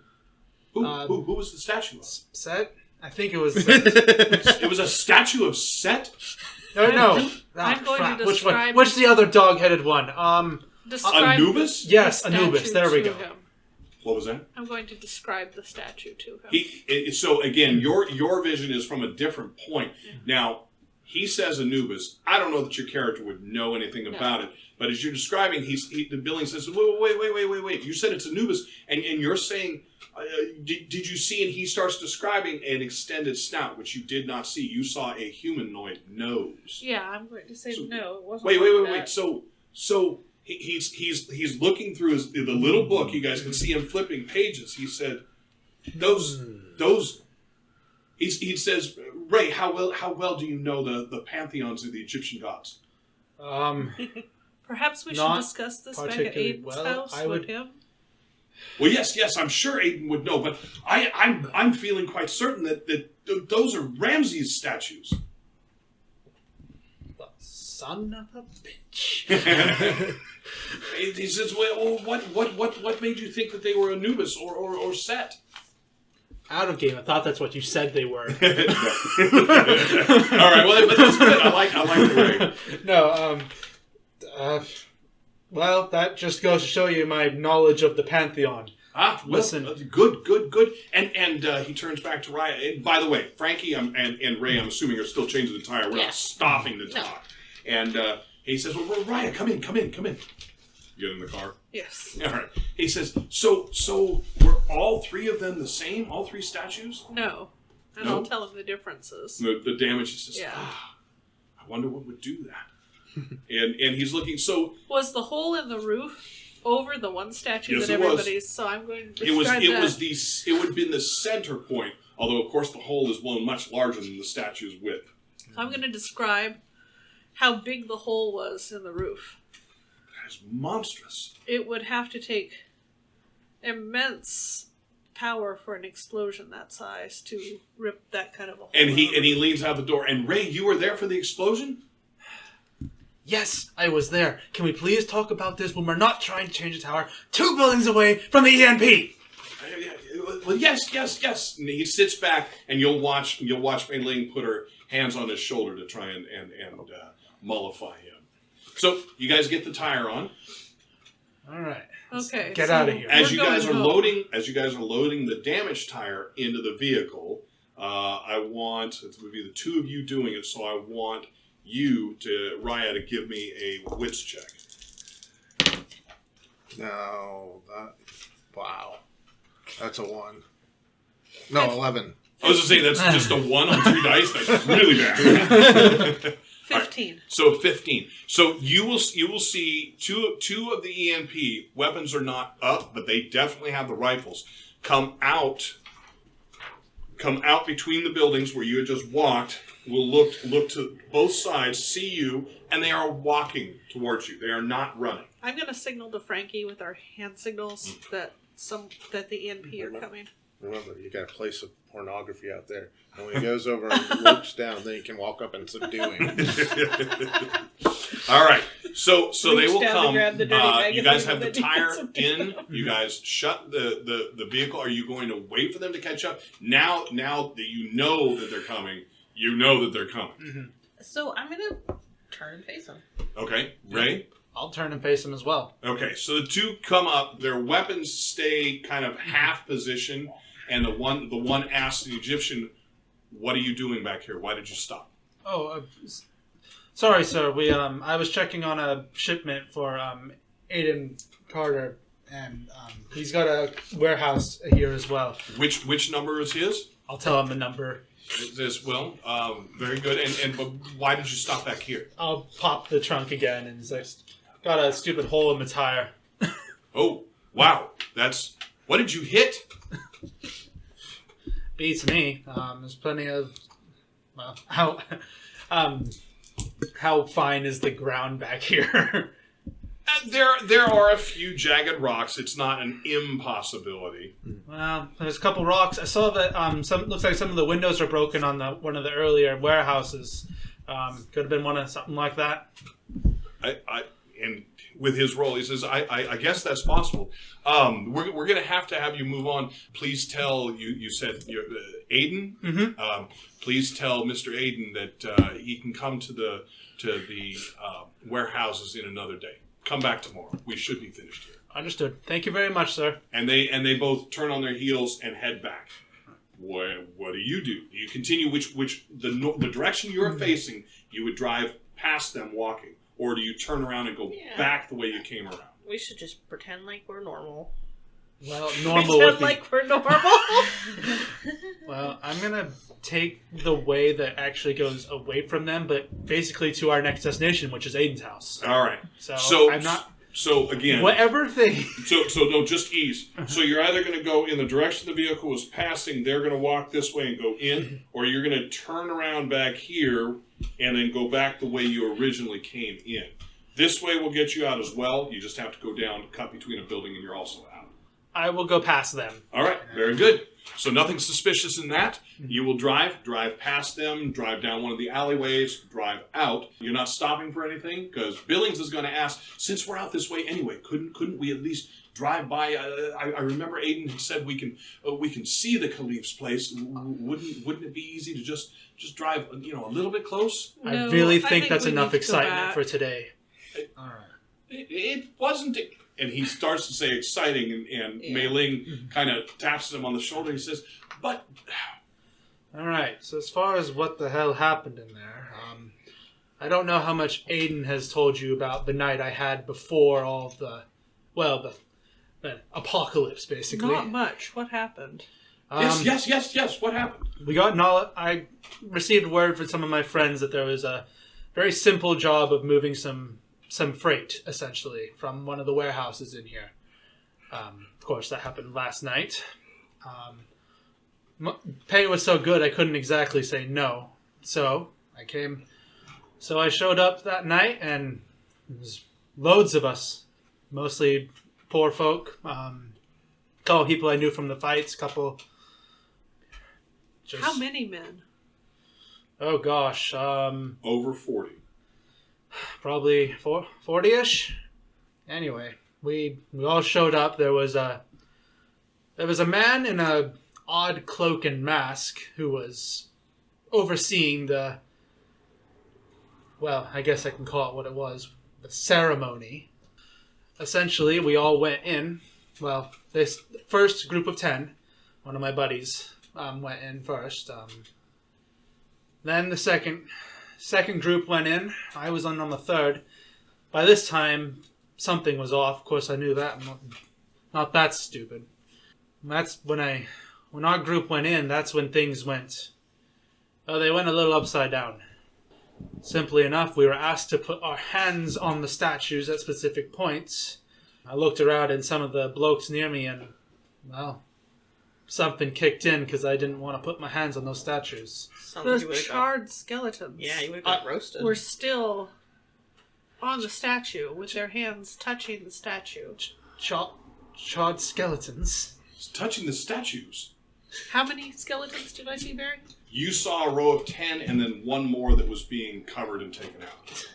Speaker 1: Who was the statue of?
Speaker 5: Set? I think it was.
Speaker 1: It was a statue of Set?
Speaker 5: No.
Speaker 7: I'm going to
Speaker 5: Which
Speaker 7: describe...
Speaker 5: one? Which the other dog-headed one?
Speaker 7: Describe
Speaker 1: Anubis?
Speaker 5: Yes,
Speaker 7: the
Speaker 5: Anubis.
Speaker 7: statue
Speaker 5: There we
Speaker 7: to
Speaker 5: go.
Speaker 7: him.
Speaker 1: What was that?
Speaker 7: I'm going to describe the statue to him.
Speaker 1: So again, your vision is from a different point. Now, he says Anubis. I don't know that your character would know anything about it. But as you're describing, the Billings says, wait. You said it's Anubis. And you're saying, did you see? And he starts describing an extended snout, which you did not see. You saw a humanoid nose.
Speaker 7: Yeah, I'm going to say no. It wasn't
Speaker 1: Wait. So he's looking through the little book. You guys can see him flipping pages. He said, those. He says, Ray, how well do you know the pantheons of the Egyptian gods?
Speaker 7: Perhaps we should discuss this back at Ayden's house with him.
Speaker 1: Well, yes, I'm sure Ayden would know, but I'm feeling quite certain that those are Ramses statues.
Speaker 4: Son of a bitch.
Speaker 1: He says, well, what made you think that they were Anubis or Set?
Speaker 4: Out of game. I thought that's what you said they were.
Speaker 1: All right, well, but that's good. I like the way.
Speaker 5: No, well, that just goes to show you my knowledge of the Pantheon.
Speaker 1: Listen. Good. And he turns back to Raya. And by the way, Frankie and Ray, I'm assuming, are still changing the tire. We're not stopping to talk. And he says, well, Raya, come in. You get in the car?
Speaker 7: Yes.
Speaker 1: All right. He says, so were all three of them the same? All three statues?
Speaker 7: No. And
Speaker 1: No?
Speaker 7: I'll tell him the differences.
Speaker 1: The damage is just,
Speaker 7: Yeah.
Speaker 1: I wonder what would do that. and he's looking, so...
Speaker 7: Was the hole in the roof over the one statue
Speaker 1: Yes,
Speaker 7: that
Speaker 1: it was.
Speaker 7: everybody's... So I'm going to
Speaker 1: It would
Speaker 7: describe that.
Speaker 1: have been the center point, although, of course, the hole is blown much larger than the statue's width.
Speaker 7: I'm going to describe how big the hole was in the roof.
Speaker 1: That is monstrous.
Speaker 7: It would have to take immense power for an explosion that size to rip that kind of a hole.
Speaker 1: And
Speaker 7: out.
Speaker 1: he leans out the door. And Ray, you were there for the explosion?
Speaker 5: Yes, I was there. Can we please talk about this when we're not trying to change the tower 2 buildings away from the ENP?
Speaker 1: Well, yes. And he sits back, and you'll watch Mei Ling put her hands on his shoulder to try and mollify him. So you guys get the tire on.
Speaker 5: All right.
Speaker 7: Okay.
Speaker 5: Get
Speaker 7: so
Speaker 5: out of here.
Speaker 1: As
Speaker 7: we're
Speaker 1: you guys are
Speaker 7: going home.
Speaker 1: loading the damaged tire into the vehicle, I want it would be the two of you doing it. So I want you to Raya to give me a wits check.
Speaker 3: No, wow. That's a 1. No, 11.
Speaker 1: I was going to say, that's just a 1 on 3 dice. That's really bad.
Speaker 7: 15.
Speaker 1: Right. So 15. So you will see two of the EMP weapons are not up, but they definitely have the rifles. Come out between the buildings where you had just walked. Will look to both sides, see you, and they are walking towards you. They are not running.
Speaker 7: I'm going to signal to Frankie with our hand signals that the ENP are coming.
Speaker 3: Remember, you got a place of pornography out there. And when he goes over and looks down, then you can walk up and subdue him.
Speaker 1: All right. So they
Speaker 7: Reach
Speaker 1: will
Speaker 7: down to
Speaker 1: come.
Speaker 7: grab the dirty
Speaker 1: You
Speaker 7: magazine
Speaker 1: guys have
Speaker 7: and
Speaker 1: the
Speaker 7: then
Speaker 1: tire
Speaker 7: you
Speaker 1: in. You guys shut the vehicle. Are you going to wait for them to catch up? Now that you know that they're coming, you know that they're coming.
Speaker 5: Mm-hmm.
Speaker 2: So I'm going to turn and face them.
Speaker 1: Okay. Ray?
Speaker 5: I'll turn and face him as well.
Speaker 1: Okay. So the two come up. Their weapons stay kind of half position. And the one asks the Egyptian, "What are you doing back here? Why did you stop?"
Speaker 5: Oh, sorry, sir. I was checking on a shipment for Ayden Carter, and he's got a warehouse here as well.
Speaker 1: Which number is his?
Speaker 5: I'll tell him the number.
Speaker 1: Very good. But why did you stop back here?
Speaker 5: I'll pop the trunk again, and he's like, got a stupid hole in the tire.
Speaker 1: Oh, wow. What did you hit?
Speaker 5: Beats me. There's plenty of. Well, how fine is the ground back here?
Speaker 1: There are a few jagged rocks. It's not an impossibility.
Speaker 5: Well, there's a couple rocks. I saw that looks like some of the windows are broken on one of the earlier warehouses. Could have been something like that.
Speaker 1: And with his role, he says, I guess that's possible. We're going to have you move on. Please tell, you said Ayden?
Speaker 5: Mm-hmm.
Speaker 1: Please tell Mr. Ayden that he can come to the warehouses in another day. Come back tomorrow. We should be finished here.
Speaker 5: Understood. Thank you very much, sir.
Speaker 1: And they both turn on their heels and head back. What do? You continue the direction you're facing, you would drive past them walking. Or do you turn around and go back the way you came around?
Speaker 2: We should just pretend like we're normal.
Speaker 5: Well, normal would
Speaker 2: Pretend
Speaker 5: be...
Speaker 2: like we're normal.
Speaker 5: Well, I'm going to take the way that actually goes away from them, but basically to our next destination, which is Ayden's house.
Speaker 1: All right.
Speaker 5: So I'm not...
Speaker 1: So again...
Speaker 5: Whatever thing...
Speaker 1: So no, just ease. So you're either going to go in the direction the vehicle was passing, they're going to walk this way and go in, or you're going to turn around back here and then go back the way you originally came in. This way will get you out as well. You just have to go down, cut between a building, and you're also out.
Speaker 5: I will go past them.
Speaker 1: All right, very good. So nothing suspicious in that. You will drive past them, drive down one of the alleyways, drive out. You're not stopping for anything because Billings is going to ask, since we're out this way anyway, couldn't we at least drive by? I remember Ayden had said we can see the Caliph's place. Wouldn't it be easy to just drive a little bit close?
Speaker 5: I
Speaker 7: No,
Speaker 5: really
Speaker 7: I
Speaker 5: think that's
Speaker 7: we
Speaker 5: enough
Speaker 7: need to go
Speaker 5: excitement
Speaker 7: back.
Speaker 5: for today.
Speaker 4: All right.
Speaker 1: It wasn't. And he starts to say exciting, and Mei Ling kind of taps him on the shoulder. He says, "But
Speaker 5: All right. So as far as what the hell happened in there, I don't know how much Ayden has told you about the night I had before all of the apocalypse, basically.
Speaker 7: Not much. What happened?
Speaker 1: yes. What happened?"
Speaker 5: We got I received word from some of my friends that there was a very simple job of moving some freight, essentially, from one of the warehouses in here. Of course, that happened last night. Pay was so good, I couldn't exactly say no. So I showed up that night, and there was loads of us, mostly poor folk. Couple people I knew from the fights, couple...
Speaker 7: How many men?
Speaker 5: Oh, gosh.
Speaker 1: Over 40.
Speaker 5: Probably 40-ish. Anyway, we all showed up. There was a man in a odd cloak and mask who was overseeing the, well, I guess I can call it what it was, the ceremony. Essentially, we all went in. Well, this first group of 10, one of my buddies went in first. Then the second group went in. I was on the third. By this time, something was off. Of course, I knew that. I'm not that stupid. That's when our group went in, that's when things went... Oh, they went a little upside down. Simply enough, we were asked to put our hands on the statues at specific points. I looked around and some of the blokes near me and, well, something kicked in because I didn't want to put my hands on those statues.
Speaker 7: Those charred skeletons.
Speaker 2: Yeah, you would have got roasted.
Speaker 7: Were still on the statue with their hands touching the statue.
Speaker 5: Charred skeletons?
Speaker 1: It's touching the statues.
Speaker 7: How many skeletons did I see, Barry?
Speaker 1: You saw a row of 10 and then one more that was being covered and taken out.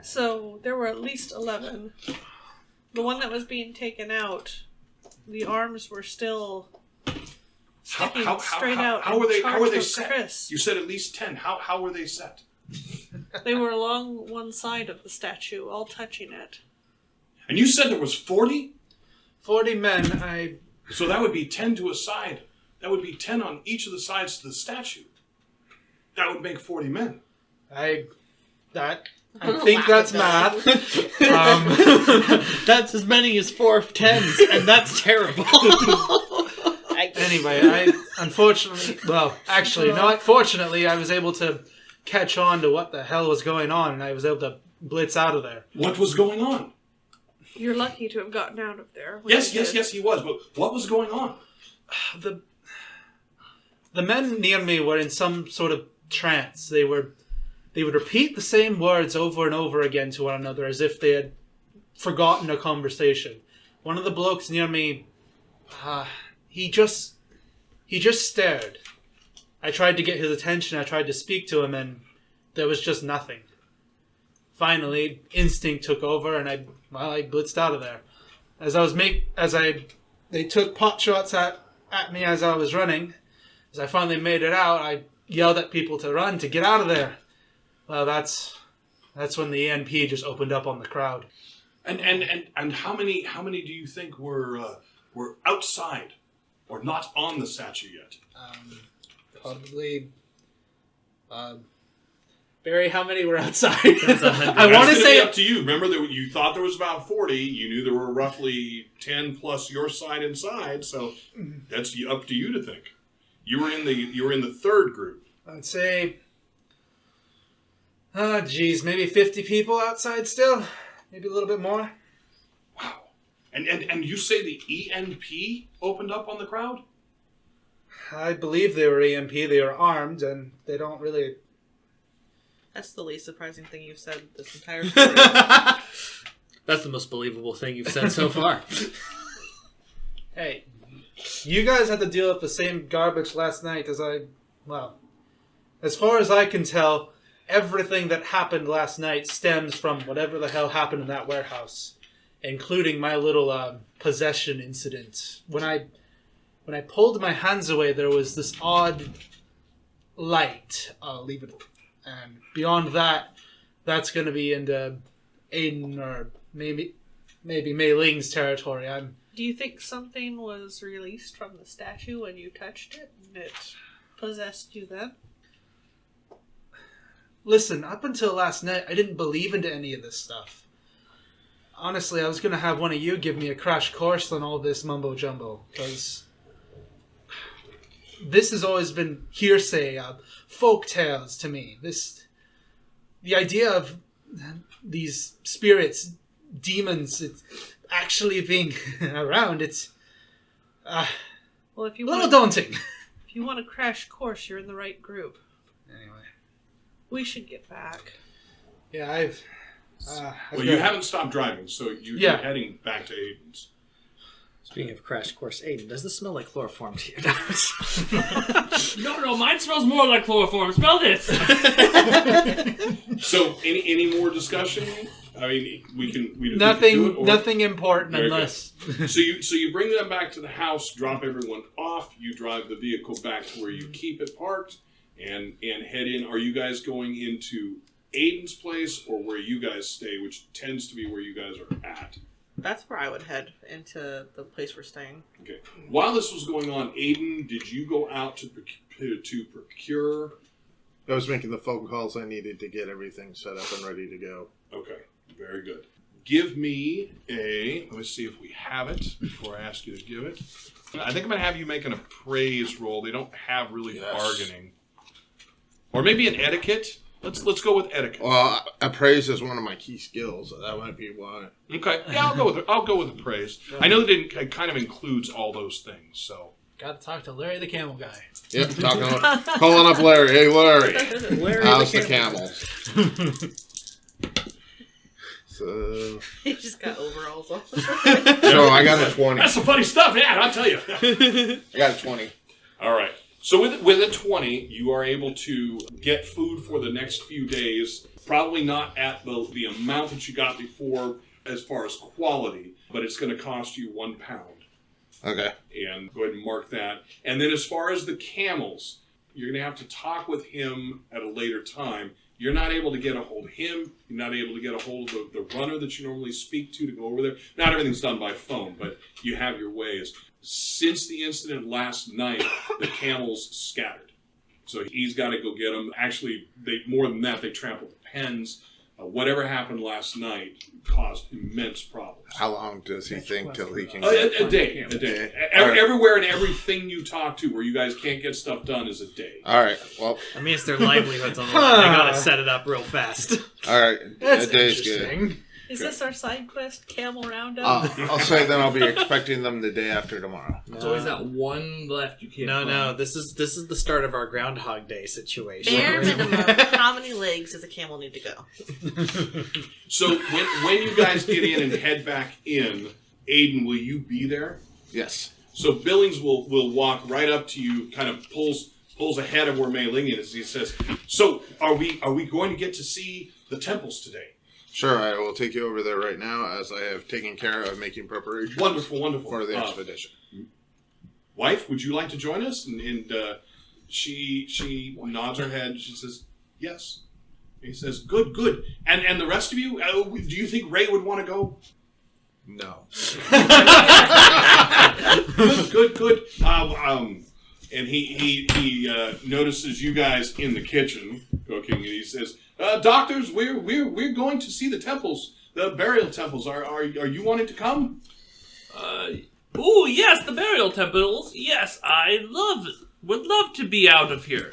Speaker 7: So there were at least 11. The one that was being taken out, the arms were still sticking straight out.
Speaker 1: How were they
Speaker 7: set?
Speaker 1: set? You said at least 10. How were they set?
Speaker 7: They were along one side of the statue, all touching it.
Speaker 1: And you said there was 40?
Speaker 5: 40 men.
Speaker 1: So that would be 10 to a side. That would be 10 on each of the sides of the statue. That would make 40 men.
Speaker 5: I think that's math.
Speaker 4: That's as many as 4 10s, and that's terrible.
Speaker 5: Anyway, fortunately, I was able to catch on to what the hell was going on, and I was able to blitz out of there.
Speaker 1: What was going on?
Speaker 7: You're lucky to have gotten out of there.
Speaker 1: Yes, he was. But what was going on?
Speaker 5: The men near me were in some sort of trance. They would repeat the same words over and over again to one another as if they had forgotten a conversation. One of the blokes near me, he just stared. I tried to get his attention. I tried to speak to him, and there was just nothing. Finally, instinct took over, and I blitzed out of there. They took pot shots at me as I was running. As I finally made it out, I yelled at people to run, to get out of there. Well, that's when the ENP just opened up on the crowd.
Speaker 1: And how many do you think were outside or not on the statue yet?
Speaker 5: Probably. Barry, how many were outside?
Speaker 1: I want to say up to you. Remember that you thought there was about 40. You knew there were roughly 10 plus your side inside. So that's up to you to think. You were in the third group.
Speaker 5: I'd say, maybe 50 people outside still. Maybe a little bit more.
Speaker 1: Wow. And you say the ENP opened up on the crowd?
Speaker 5: I believe they were EMP. They were armed, and they don't really...
Speaker 2: That's the least surprising thing you've said this entire story.
Speaker 4: That's the most believable thing you've said so far.
Speaker 5: Hey, you guys had to deal with the same garbage last night as as far as I can tell, everything that happened last night stems from whatever the hell happened in that warehouse, including my little possession incident. When I pulled my hands away, there was this odd light. I'll leave it. And beyond that, that's going to be into Ayden or maybe Mei Ling's territory.
Speaker 7: Do you think something was released from the statue when you touched it and it possessed you then?
Speaker 5: Listen, up until last night, I didn't believe into any of this stuff. Honestly, I was going to have one of you give me a crash course on all this mumbo-jumbo, because this has always been hearsay, folk tales to me. The idea of these spirits, demons, actually being around, it's
Speaker 7: well, if you
Speaker 5: a little
Speaker 7: want,
Speaker 5: daunting.
Speaker 7: If you want a crash course, you're in the right group.
Speaker 5: Anyway.
Speaker 7: We should get back.
Speaker 5: Yeah, I've
Speaker 1: you haven't stopped driving, so you're heading back to Ayden's.
Speaker 4: Speaking of crash course, Ayden, does this smell like chloroform to you?
Speaker 6: No, mine smells more like chloroform. Smell this.
Speaker 1: So, any more discussion? I mean, we can
Speaker 5: nothing.
Speaker 1: Do it,
Speaker 5: nothing important
Speaker 1: Very
Speaker 5: unless.
Speaker 1: So you bring them back to the house, drop everyone off. You drive the vehicle back to where you keep it parked, and head in. Are you guys going into Ayden's place or where you guys stay, which tends to be where you guys are at?
Speaker 2: That's where I would head, into the place we're staying.
Speaker 1: Okay. While this was going on, Ayden, did you go out to procure?
Speaker 3: I was making the phone calls I needed to get everything set up and ready to go.
Speaker 1: Okay. Very good. Give me let me see if we have it before I ask you to give it. I think I'm going to have you make an appraise roll. They don't have really bargaining. Or maybe an etiquette. Let's go with etiquette.
Speaker 3: Well, appraise is one of my key skills, so that might be why.
Speaker 1: Okay. Yeah, I'll go with appraise. I know that it kind of includes all those things, so.
Speaker 5: Got to talk to Larry the Camel Guy.
Speaker 3: Yep, calling up Larry. Hey, Larry. How's the camels? So
Speaker 2: He just got overalls on.
Speaker 3: I got a 20.
Speaker 1: That's some funny stuff, yeah, I'll tell you.
Speaker 3: I got a 20.
Speaker 1: All right. So with a 20, you are able to get food for the next few days. Probably not at the amount that you got before as far as quality, but it's going to cost you £1.
Speaker 3: Okay.
Speaker 1: And go ahead and mark that. And then as far as the camels, you're going to have to talk with him at a later time. You're not able to get a hold of him. You're not able to get a hold of the runner that you normally speak to go over there. Not everything's done by phone, but you have your ways. Since the incident last night, the camels scattered. So he's got to go get them. Actually, more than that, they trampled the pens. Whatever happened last night caused immense problems.
Speaker 3: How long does he think till he can
Speaker 1: a day. Everywhere and everything you talk to where you guys can't get stuff done is a day.
Speaker 3: All right. Well,
Speaker 4: I mean, it's their livelihoods on the line. They gotta set it up real fast.
Speaker 3: All right.
Speaker 5: That's
Speaker 3: a day's good.
Speaker 7: Is this our side quest, Camel Roundup?
Speaker 3: I'll say then I'll be expecting them the day after tomorrow.
Speaker 6: There's always that one left you can't find.
Speaker 4: No. This is the start of our Groundhog Day situation.
Speaker 2: Bare minimum, how many legs does a camel need to go?
Speaker 1: So when you guys get in and head back in, Ayden, will you be there?
Speaker 3: Yes.
Speaker 1: So Billings will walk right up to you, kind of pulls ahead of where Mei Ling is. He says, "So are we going to get to see the temples today?"
Speaker 3: Sure, I will take you over there right now as I have taken care of making preparations.
Speaker 1: Wonderful.
Speaker 3: For the expedition.
Speaker 1: Wife, would you like to join us? And she nods her head. She says, "Yes." He says, "Good. And the rest of you, do you think Ray would want to go?"
Speaker 3: No.
Speaker 1: Good. And he notices you guys in the kitchen cooking, and he says, "Doctors, we're going to see the temples, the burial temples. Are you wanting to come?"
Speaker 6: Oh yes, the burial temples. Yes, would love to be out of here.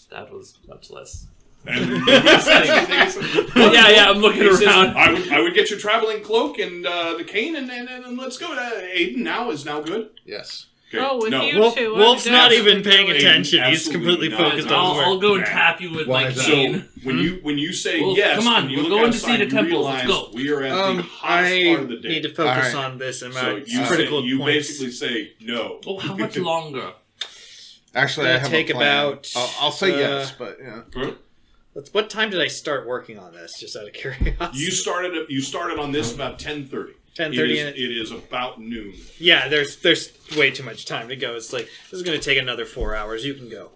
Speaker 6: That was much less.
Speaker 1: And
Speaker 6: yeah, I'm looking around.
Speaker 1: Says, I would get your traveling cloak and the cane, and let's go. Ayden, now is good.
Speaker 3: Yes.
Speaker 1: Okay.
Speaker 7: Oh, with
Speaker 1: no.
Speaker 7: you two.
Speaker 4: Wolf's not
Speaker 1: Absolutely
Speaker 4: even paying
Speaker 1: not.
Speaker 4: attention. He's
Speaker 1: Absolutely
Speaker 4: completely
Speaker 1: not.
Speaker 4: focused
Speaker 1: I'll-
Speaker 4: on his
Speaker 6: I'll
Speaker 4: work.
Speaker 6: go and tap you with
Speaker 3: Why
Speaker 6: my
Speaker 3: is that?
Speaker 1: So
Speaker 6: cane.
Speaker 1: when you say
Speaker 6: Wolf,
Speaker 1: yes,
Speaker 6: come on,
Speaker 1: and you
Speaker 6: we're
Speaker 1: look
Speaker 6: going to
Speaker 1: outside,
Speaker 6: see the
Speaker 1: you
Speaker 6: temple. Let's
Speaker 1: realize
Speaker 6: go.
Speaker 1: we are at the hottest part of the day.
Speaker 4: need to focus
Speaker 3: Alright.
Speaker 4: on this and
Speaker 1: So
Speaker 4: my
Speaker 1: you
Speaker 4: critical
Speaker 1: say, you
Speaker 4: points.
Speaker 1: basically say no.
Speaker 6: Oh, how much longer?
Speaker 3: Actually, I
Speaker 4: It'll
Speaker 3: have
Speaker 4: take
Speaker 3: a plan.
Speaker 4: about,
Speaker 3: I'll say
Speaker 4: uh,
Speaker 3: yes, but yeah.
Speaker 1: Huh?
Speaker 4: What time did I start working on this? Just out of curiosity.
Speaker 1: You started on this about 10:30.
Speaker 4: 10:30
Speaker 1: It is about noon.
Speaker 4: Yeah, there's way too much time to go. It's like, this is going to take another 4 hours. You can go.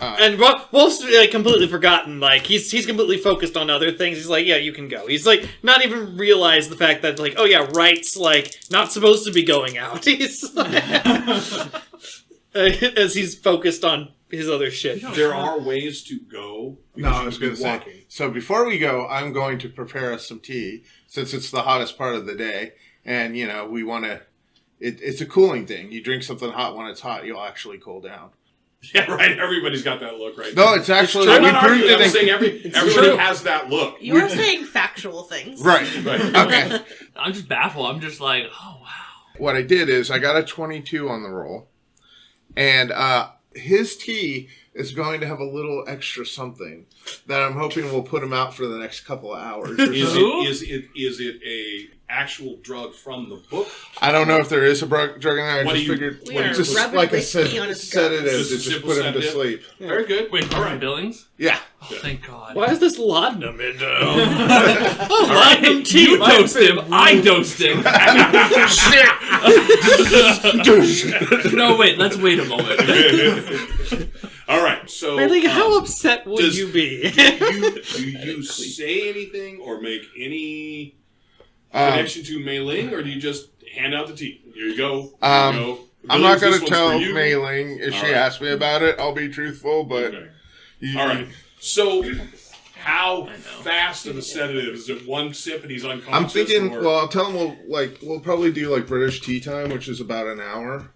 Speaker 3: Uh,
Speaker 4: And Wolf's like, completely forgotten. Like, he's completely focused on other things. He's like, yeah, you can go. He's like, not even realized the fact that, like, oh yeah, Wright's like, not supposed to be going out. He's like, as he's focused on his other shit.
Speaker 1: There are ways to go.
Speaker 3: No, I
Speaker 1: because
Speaker 3: was
Speaker 1: you
Speaker 3: going
Speaker 1: can
Speaker 3: to
Speaker 1: be
Speaker 3: say.
Speaker 1: walking.
Speaker 3: So before we go, I'm going to prepare us some tea since it's the hottest part of the day, and we want to. It's a cooling thing. You drink something hot when it's hot, you'll actually cool down.
Speaker 1: Yeah, right. Everybody's got that look, right?
Speaker 3: No, it's actually
Speaker 1: I'm
Speaker 3: we
Speaker 1: not
Speaker 3: proved
Speaker 1: arguing.
Speaker 3: it.
Speaker 1: I'm saying everybody
Speaker 3: true.
Speaker 1: has that look.
Speaker 2: You're saying factual things.
Speaker 3: Right.
Speaker 1: Right.
Speaker 3: Okay.
Speaker 6: I'm just baffled. I'm just like, oh wow.
Speaker 3: What I did is I got a 22 on the roll, and his tea is going to have a little extra something that I'm hoping will put him out for the next couple of hours. or
Speaker 1: Is
Speaker 3: so.
Speaker 1: it a actual drug from the book?
Speaker 3: I don't know if there is a drug in there. I
Speaker 1: What
Speaker 3: just
Speaker 1: do you-
Speaker 3: figured
Speaker 2: We are
Speaker 3: just
Speaker 2: rubbing
Speaker 3: like a
Speaker 2: whiskey on his
Speaker 3: sedative
Speaker 2: guts.
Speaker 3: to
Speaker 1: Just a
Speaker 3: just
Speaker 1: simple
Speaker 3: put him to
Speaker 1: sedative?
Speaker 3: sleep.
Speaker 1: Very good.
Speaker 6: Wait,
Speaker 1: All
Speaker 6: from
Speaker 1: right.
Speaker 6: Billings?
Speaker 3: Yeah.
Speaker 6: Oh, thank God.
Speaker 4: Why is this laudanum in?
Speaker 6: All
Speaker 4: laudanum tea.
Speaker 6: You dosed him. I dosed him. No, wait. Let's wait a moment.
Speaker 1: All right. So,
Speaker 4: Like, how upset would
Speaker 1: does-
Speaker 4: you be?
Speaker 1: do you say anything or make any connection to Mei Ling, or do you just hand out the tea? Here you go. Here you go.
Speaker 3: I'm not
Speaker 1: Billings,
Speaker 3: going
Speaker 1: this
Speaker 3: to
Speaker 1: one's
Speaker 3: tell
Speaker 1: for you.
Speaker 3: Mei Ling if she
Speaker 1: All right.
Speaker 3: asks me about it. I'll be truthful, but
Speaker 1: Okay. All right. So, how
Speaker 6: I know.
Speaker 1: fast of a sedative is it? One sip and he's unconscious.
Speaker 3: I'm thinking.
Speaker 1: or-
Speaker 3: Well, I'll tell him we'll probably do like British tea time, which is about an hour.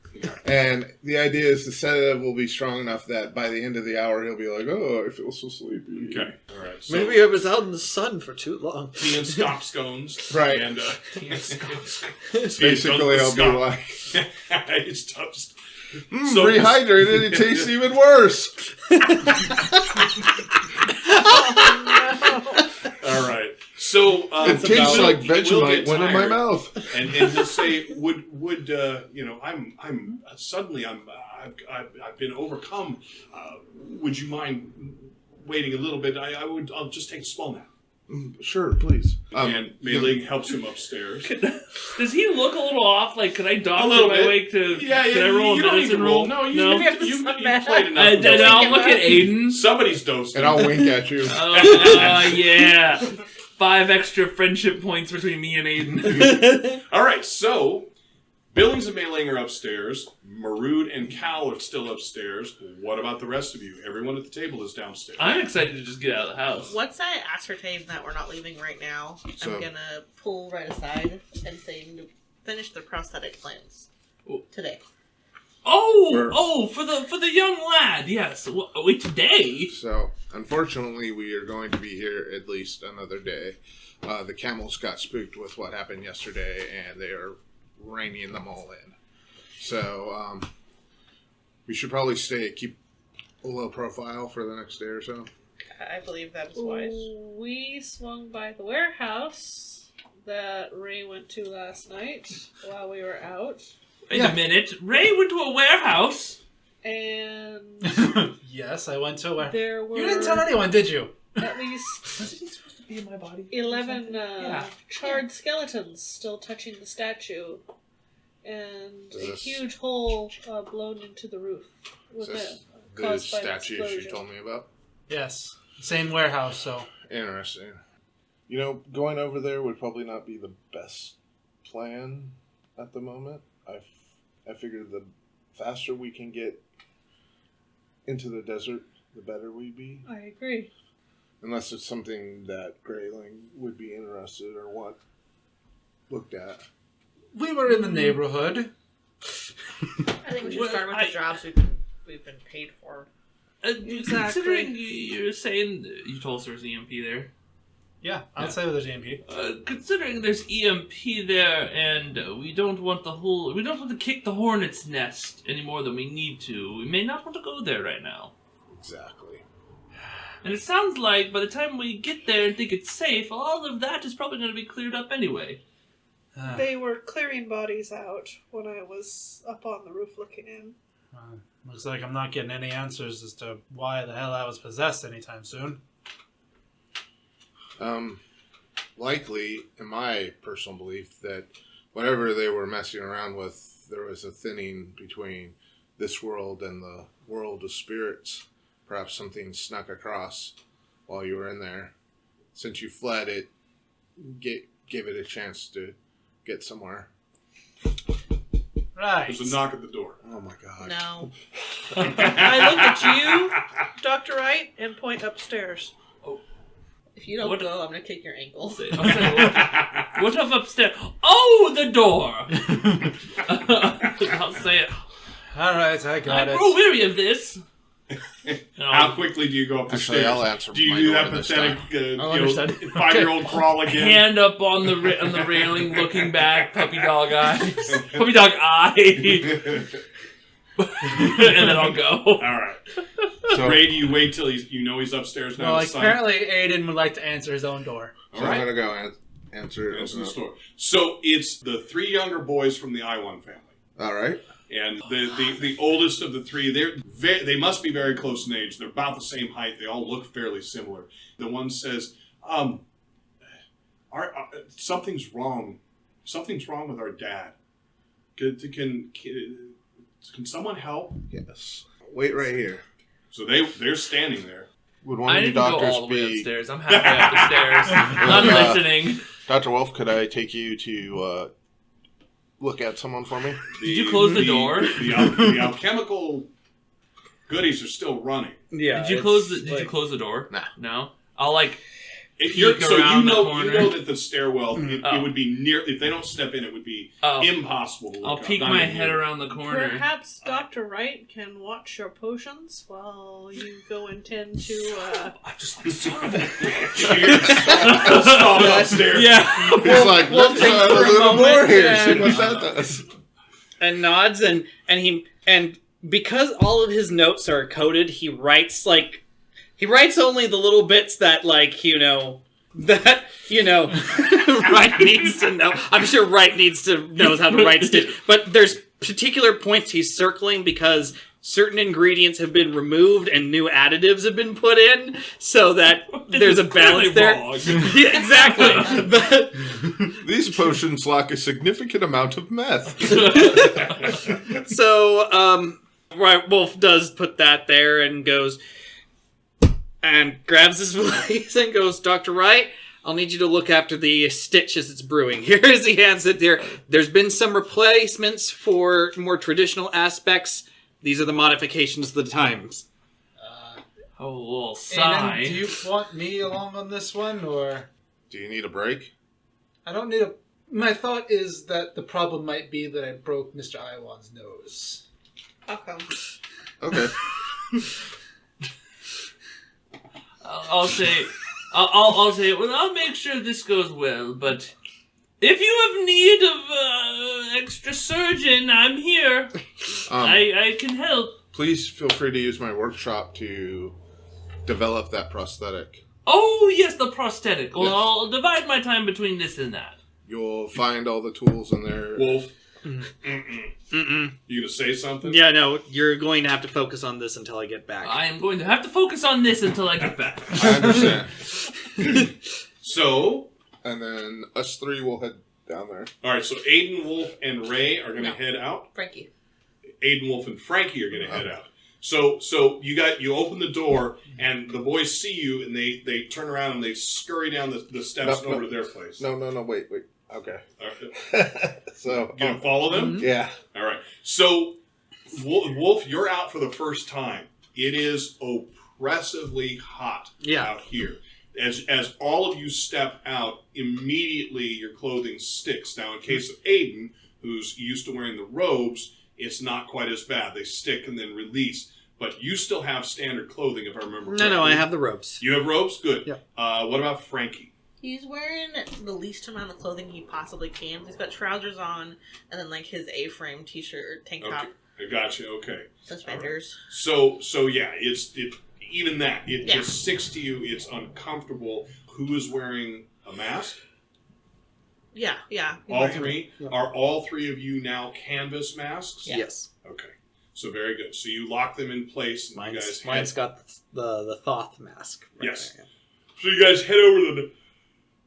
Speaker 3: And the idea is the sedative will be strong enough that by the end of the hour he'll be like, "Oh, I feel so sleepy."
Speaker 1: Okay. All right. So,
Speaker 4: Maybe I was out in the sun for too long.
Speaker 1: tea and scop scones.
Speaker 3: Right.
Speaker 1: And
Speaker 3: Basically, I'll be like,
Speaker 1: it's tough. So-
Speaker 3: rehydrated. It tastes even worse.
Speaker 1: All right. So
Speaker 3: It tastes
Speaker 1: we'll-
Speaker 3: like
Speaker 1: we'll get
Speaker 3: Vegemite went in my
Speaker 1: tired.
Speaker 3: mouth.
Speaker 1: And he'll say, "Would I've been overcome. Would you mind waiting a little bit? I'll just take a small nap."
Speaker 3: Sure, please.
Speaker 1: And Mei Ling helps him upstairs.
Speaker 6: Does he look a little off? Like, could I
Speaker 1: A
Speaker 6: doctor
Speaker 1: little
Speaker 6: my
Speaker 1: bit.
Speaker 6: way to?
Speaker 1: Yeah,
Speaker 6: Can I roll a
Speaker 1: you don't need
Speaker 6: medicine
Speaker 1: to
Speaker 6: roll?
Speaker 1: roll. No, you
Speaker 6: no.
Speaker 1: played enough.
Speaker 6: And I'll look at Ayden.
Speaker 1: Somebody's dosed
Speaker 3: And
Speaker 1: him.
Speaker 3: I'll wink at you.
Speaker 6: Yeah. 5 extra friendship points between me and Ayden.
Speaker 1: All right, so Billings and Mei Ling are upstairs. Marud and Cal are still upstairs. What about the rest of you? Everyone at the table is downstairs.
Speaker 6: I'm excited to just get out of the house.
Speaker 2: Once I ascertain that we're not leaving right now,
Speaker 3: So-
Speaker 2: I'm gonna pull right aside and say to finish the prosthetic plans today.
Speaker 6: Oh, for the young lad. Yes. Wait, today?
Speaker 3: So, unfortunately, we are going to be here at least another day. The camels got spooked with what happened yesterday, and they are reining them all in. So, we should probably keep a low profile for the next day or so.
Speaker 2: I believe that is wise.
Speaker 7: We swung by the warehouse that Ray went to last night while we were out.
Speaker 6: Wait a minute. Ray went to a warehouse.
Speaker 7: And
Speaker 5: Yes, I went to where.
Speaker 7: there were
Speaker 5: You didn't tell anyone, did you?
Speaker 7: at least
Speaker 6: Wasn't he supposed to be in my body?
Speaker 7: 11
Speaker 6: Yeah.
Speaker 7: charred skeletons still touching the statue. And
Speaker 3: Is
Speaker 7: a
Speaker 3: this-
Speaker 7: huge hole blown into the roof with
Speaker 3: Is this
Speaker 7: it
Speaker 3: the
Speaker 7: caused by an
Speaker 3: statue she
Speaker 7: explosion.
Speaker 3: told me about?
Speaker 5: Yes. Same warehouse, so.
Speaker 3: Interesting. Going over there would probably not be the best plan at the moment. I figured the faster we can get into the desert, the better we'd be.
Speaker 7: I agree.
Speaker 3: Unless it's something that Grayling would be interested or want looked at.
Speaker 5: We were in the neighborhood.
Speaker 2: I think we should
Speaker 6: Well,
Speaker 2: start with
Speaker 6: I-
Speaker 2: the jobs we've been paid for.
Speaker 7: Exactly.
Speaker 6: Considering you're saying you told us there was EMP there.
Speaker 5: Yeah, I'd say there's EMP.
Speaker 6: Considering there's EMP there, and we don't want to kick the hornet's nest any more than we need to. We may not want to go there right now.
Speaker 3: Exactly.
Speaker 6: And it sounds like by the time we get there and think it's safe, all of that is probably going to be cleared up anyway.
Speaker 7: They were clearing bodies out when I was up on the roof looking in.
Speaker 5: Looks like I'm not getting any answers as to why the hell I was possessed anytime soon.
Speaker 3: Likely, in my personal belief, that whatever they were messing around with, there was a thinning between this world and the world of spirits. Perhaps something snuck across while you were in there. Since you fled, it gave it a chance to get somewhere.
Speaker 5: Right.
Speaker 1: There's a knock at the door.
Speaker 3: Oh my god.
Speaker 2: No.
Speaker 7: I look at you, Dr. Wright, and point upstairs.
Speaker 2: If you don't go, I'm going to kick your ankles.
Speaker 6: What of upstairs? Oh, the door! I'll say it.
Speaker 5: All right, I got it.
Speaker 6: I grow weary of this.
Speaker 1: How quickly do you go up the
Speaker 3: Actually,
Speaker 1: stairs?
Speaker 3: I'll answer.
Speaker 1: Do you
Speaker 3: my
Speaker 1: do
Speaker 3: door
Speaker 1: that
Speaker 3: this
Speaker 1: pathetic
Speaker 3: time.
Speaker 1: 5-year-old crawl again?
Speaker 6: Hand up on the railing, looking back, puppy dog eyes. Puppy dog eye. And then I'll go.
Speaker 1: All right.
Speaker 3: So,
Speaker 1: Ray, do you wait till he's upstairs now?
Speaker 5: Well, apparently Ayden would like to answer his own door.
Speaker 3: so I'm going to go answer
Speaker 1: the store. So it's the 3 younger boys from the Iwan family.
Speaker 3: All right.
Speaker 1: And the oldest of the 3, they must be very close in age. They're about the same height. They all look fairly similar. The one says, something's wrong. Something's wrong with our dad. Can someone help?
Speaker 3: Yes. Wait right here.
Speaker 1: So they're standing there.
Speaker 3: Would one
Speaker 6: I
Speaker 3: of you
Speaker 6: didn't go
Speaker 3: doctors
Speaker 6: all the way
Speaker 3: be...
Speaker 6: upstairs. I'm halfway up the stairs. I'm listening.
Speaker 3: Dr. Wolf, could I take you to look at someone for me?
Speaker 6: Did you close the door?
Speaker 1: The alchemical goodies are still running.
Speaker 4: Yeah.
Speaker 6: Did you close the door?
Speaker 3: Nah.
Speaker 6: No. I'll
Speaker 1: If
Speaker 6: peek around the corner.
Speaker 1: you know that the stairwell, it would be near. If they don't step in, it would be impossible to look
Speaker 6: I'll
Speaker 1: up.
Speaker 6: peek
Speaker 1: Not
Speaker 6: my
Speaker 1: even
Speaker 6: head
Speaker 1: you.
Speaker 6: around the corner.
Speaker 7: Perhaps Dr. Wright can watch your potions while you go and tend to...
Speaker 6: I'm just like, son of a bitch.
Speaker 1: Cheers. Stop upstairs.
Speaker 6: Yeah.
Speaker 3: He's like, let's
Speaker 4: think
Speaker 3: have a
Speaker 4: for a
Speaker 3: little
Speaker 4: moment
Speaker 3: more here. See
Speaker 4: and-
Speaker 3: what that does.
Speaker 4: and nods and because all of his notes are coded, he writes only the little bits that Wright needs to know. I'm sure Wright knows how to write stitch, but there's particular points he's circling because certain ingredients have been removed and new additives have been put in, so that there's a balance there. Yeah, exactly. But
Speaker 3: These potions lack a significant amount of meth.
Speaker 4: so, Right, Wolf does put that there and goes and grabs his valise and goes, Dr. Wright, I'll need you to look after the stitch as it's brewing. Here's the hands that there's been some replacements for more traditional aspects. These are the modifications of the times.
Speaker 6: A little sigh.
Speaker 5: Ayden, do you want me along on this one, or...
Speaker 3: Do you need a break?
Speaker 5: I don't need a... My thought is that the problem might be that I broke Mr. Iwan's nose.
Speaker 2: How come?
Speaker 3: Okay.
Speaker 6: I'll say, well, I'll make sure this goes well, but if you have need of extra surgeon, I'm here. I can help.
Speaker 3: Please feel free to use my workshop to develop that prosthetic.
Speaker 6: Oh, yes, the prosthetic. Well,
Speaker 3: Yes.
Speaker 6: I'll divide my time between this and that.
Speaker 3: You'll find all the tools in there.
Speaker 1: Wolf.
Speaker 4: Mm-mm.
Speaker 1: You gonna say something?
Speaker 4: Yeah, no, you're going to have to focus on this until I get back.
Speaker 6: I am going to have to focus on this until I get back.
Speaker 3: I understand.
Speaker 1: So,
Speaker 3: And then us 3 will head down there.
Speaker 1: all right. So Ayden, Wolf, and Ray are gonna head out.
Speaker 2: Frankie.
Speaker 1: Ayden, Wolf, and Frankie are gonna head out. So you open the door and the boys see you and they turn around and they scurry down the steps
Speaker 3: No,
Speaker 1: over to their place.
Speaker 3: No, wait. Okay.
Speaker 1: All right.
Speaker 3: So,
Speaker 1: You gonna follow them?
Speaker 3: yeah.
Speaker 1: All right. So, Wolf, you're out for the first time. It is oppressively hot out here. As all of you step out, immediately your clothing sticks. Now, in case of Ayden, who's used to wearing the robes, it's not quite as bad. They stick and then release. But you still have standard clothing, if I remember correctly.
Speaker 4: No, I have the ropes.
Speaker 1: You have robes? Good.
Speaker 4: Yeah.
Speaker 1: What about Frankie?
Speaker 2: He's wearing the least amount of clothing he possibly can. He's got trousers on, and then like his A-frame T-shirt, tank top.
Speaker 1: I got you. Okay.
Speaker 2: Suspenders.
Speaker 1: Right. So yeah, even that just sticks to you. It's uncomfortable. Who is wearing a mask?
Speaker 2: Yeah.
Speaker 1: All three? Are all three of you now canvas masks?
Speaker 2: Yeah.
Speaker 4: Yes.
Speaker 1: Okay. So very good. So you lock them in place. And
Speaker 4: Mine's got the Thoth mask.
Speaker 1: Right. Yes. There, yeah. So you guys head over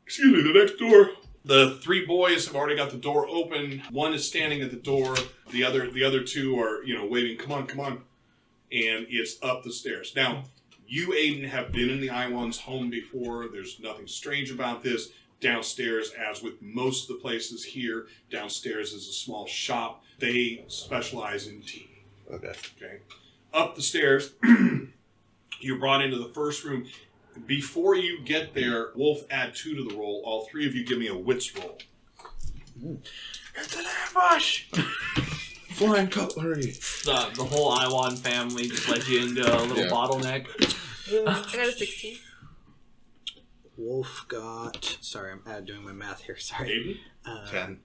Speaker 1: to the next door. The three boys have already got the door open. One is standing at the door. The other two are, waving, come on. And it's up the stairs. Now, you, Ayden, have been in the I-1's home before. There's nothing strange about this. Downstairs, as with most of the places here, downstairs is a small shop. They specialize in tea.
Speaker 3: Okay.
Speaker 1: Up the stairs, you're brought into the first room. Before you get there, Wolf, add 2 to the roll. All 3 of you give me a wits roll.
Speaker 3: It's an ambush! Flying cutlery.
Speaker 6: The whole Iwan family just let you into a little bottleneck.
Speaker 2: I got a 16.
Speaker 4: Wolf got... Sorry, I'm doing my math here. Sorry.
Speaker 1: Ayden?
Speaker 3: 10.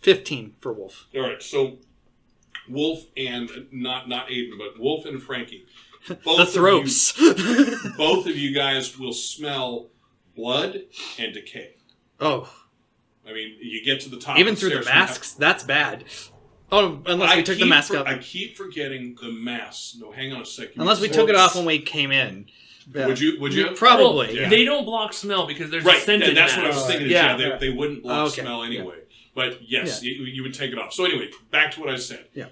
Speaker 4: 15 for Wolf.
Speaker 1: All right, so Wolf and... Not Ayden, but Wolf and Frankie.
Speaker 4: The throats.
Speaker 1: Both of you guys will smell blood and decay.
Speaker 4: Oh.
Speaker 1: I mean, you get to the top
Speaker 4: Even
Speaker 1: of the
Speaker 4: through the
Speaker 1: stairs,
Speaker 4: masks? That's bad. Oh, unless we took the mask off.
Speaker 1: I keep forgetting the mask. No, hang on a second.
Speaker 4: Unless we took it off when we came in.
Speaker 1: Yeah. Would you?
Speaker 4: Probably.
Speaker 6: Well, they don't block smell because there's a scented
Speaker 1: that's
Speaker 6: mask.
Speaker 1: what I was thinking. They wouldn't block smell anyway. Yeah. But yes, you would take it off. So anyway, back to what I said.
Speaker 4: Yeah.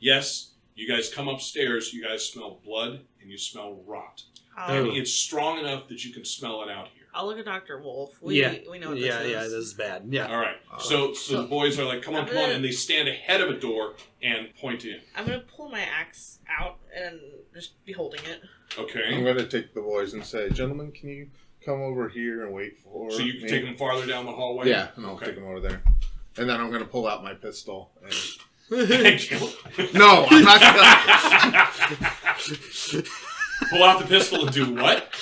Speaker 1: Yes, you guys come upstairs. You guys smell blood and you smell rot.
Speaker 2: Oh.
Speaker 1: And it's strong enough that you can smell it out here.
Speaker 2: I'll look at Dr. Wolf. We know what this is.
Speaker 4: Yeah, this is bad. Yeah.
Speaker 1: All right. So the boys are like, come on, and they stand ahead of a door and point in.
Speaker 2: I'm gonna pull my axe out and just be holding it.
Speaker 1: Okay.
Speaker 3: I'm going to take the boys and say, gentlemen, can you come over here and wait for
Speaker 1: So you can take them farther down the hallway?
Speaker 3: Yeah, and I'll take them over there. And then I'm going to pull out my pistol. And... No, I'm not going to.
Speaker 1: Pull out the pistol and do what?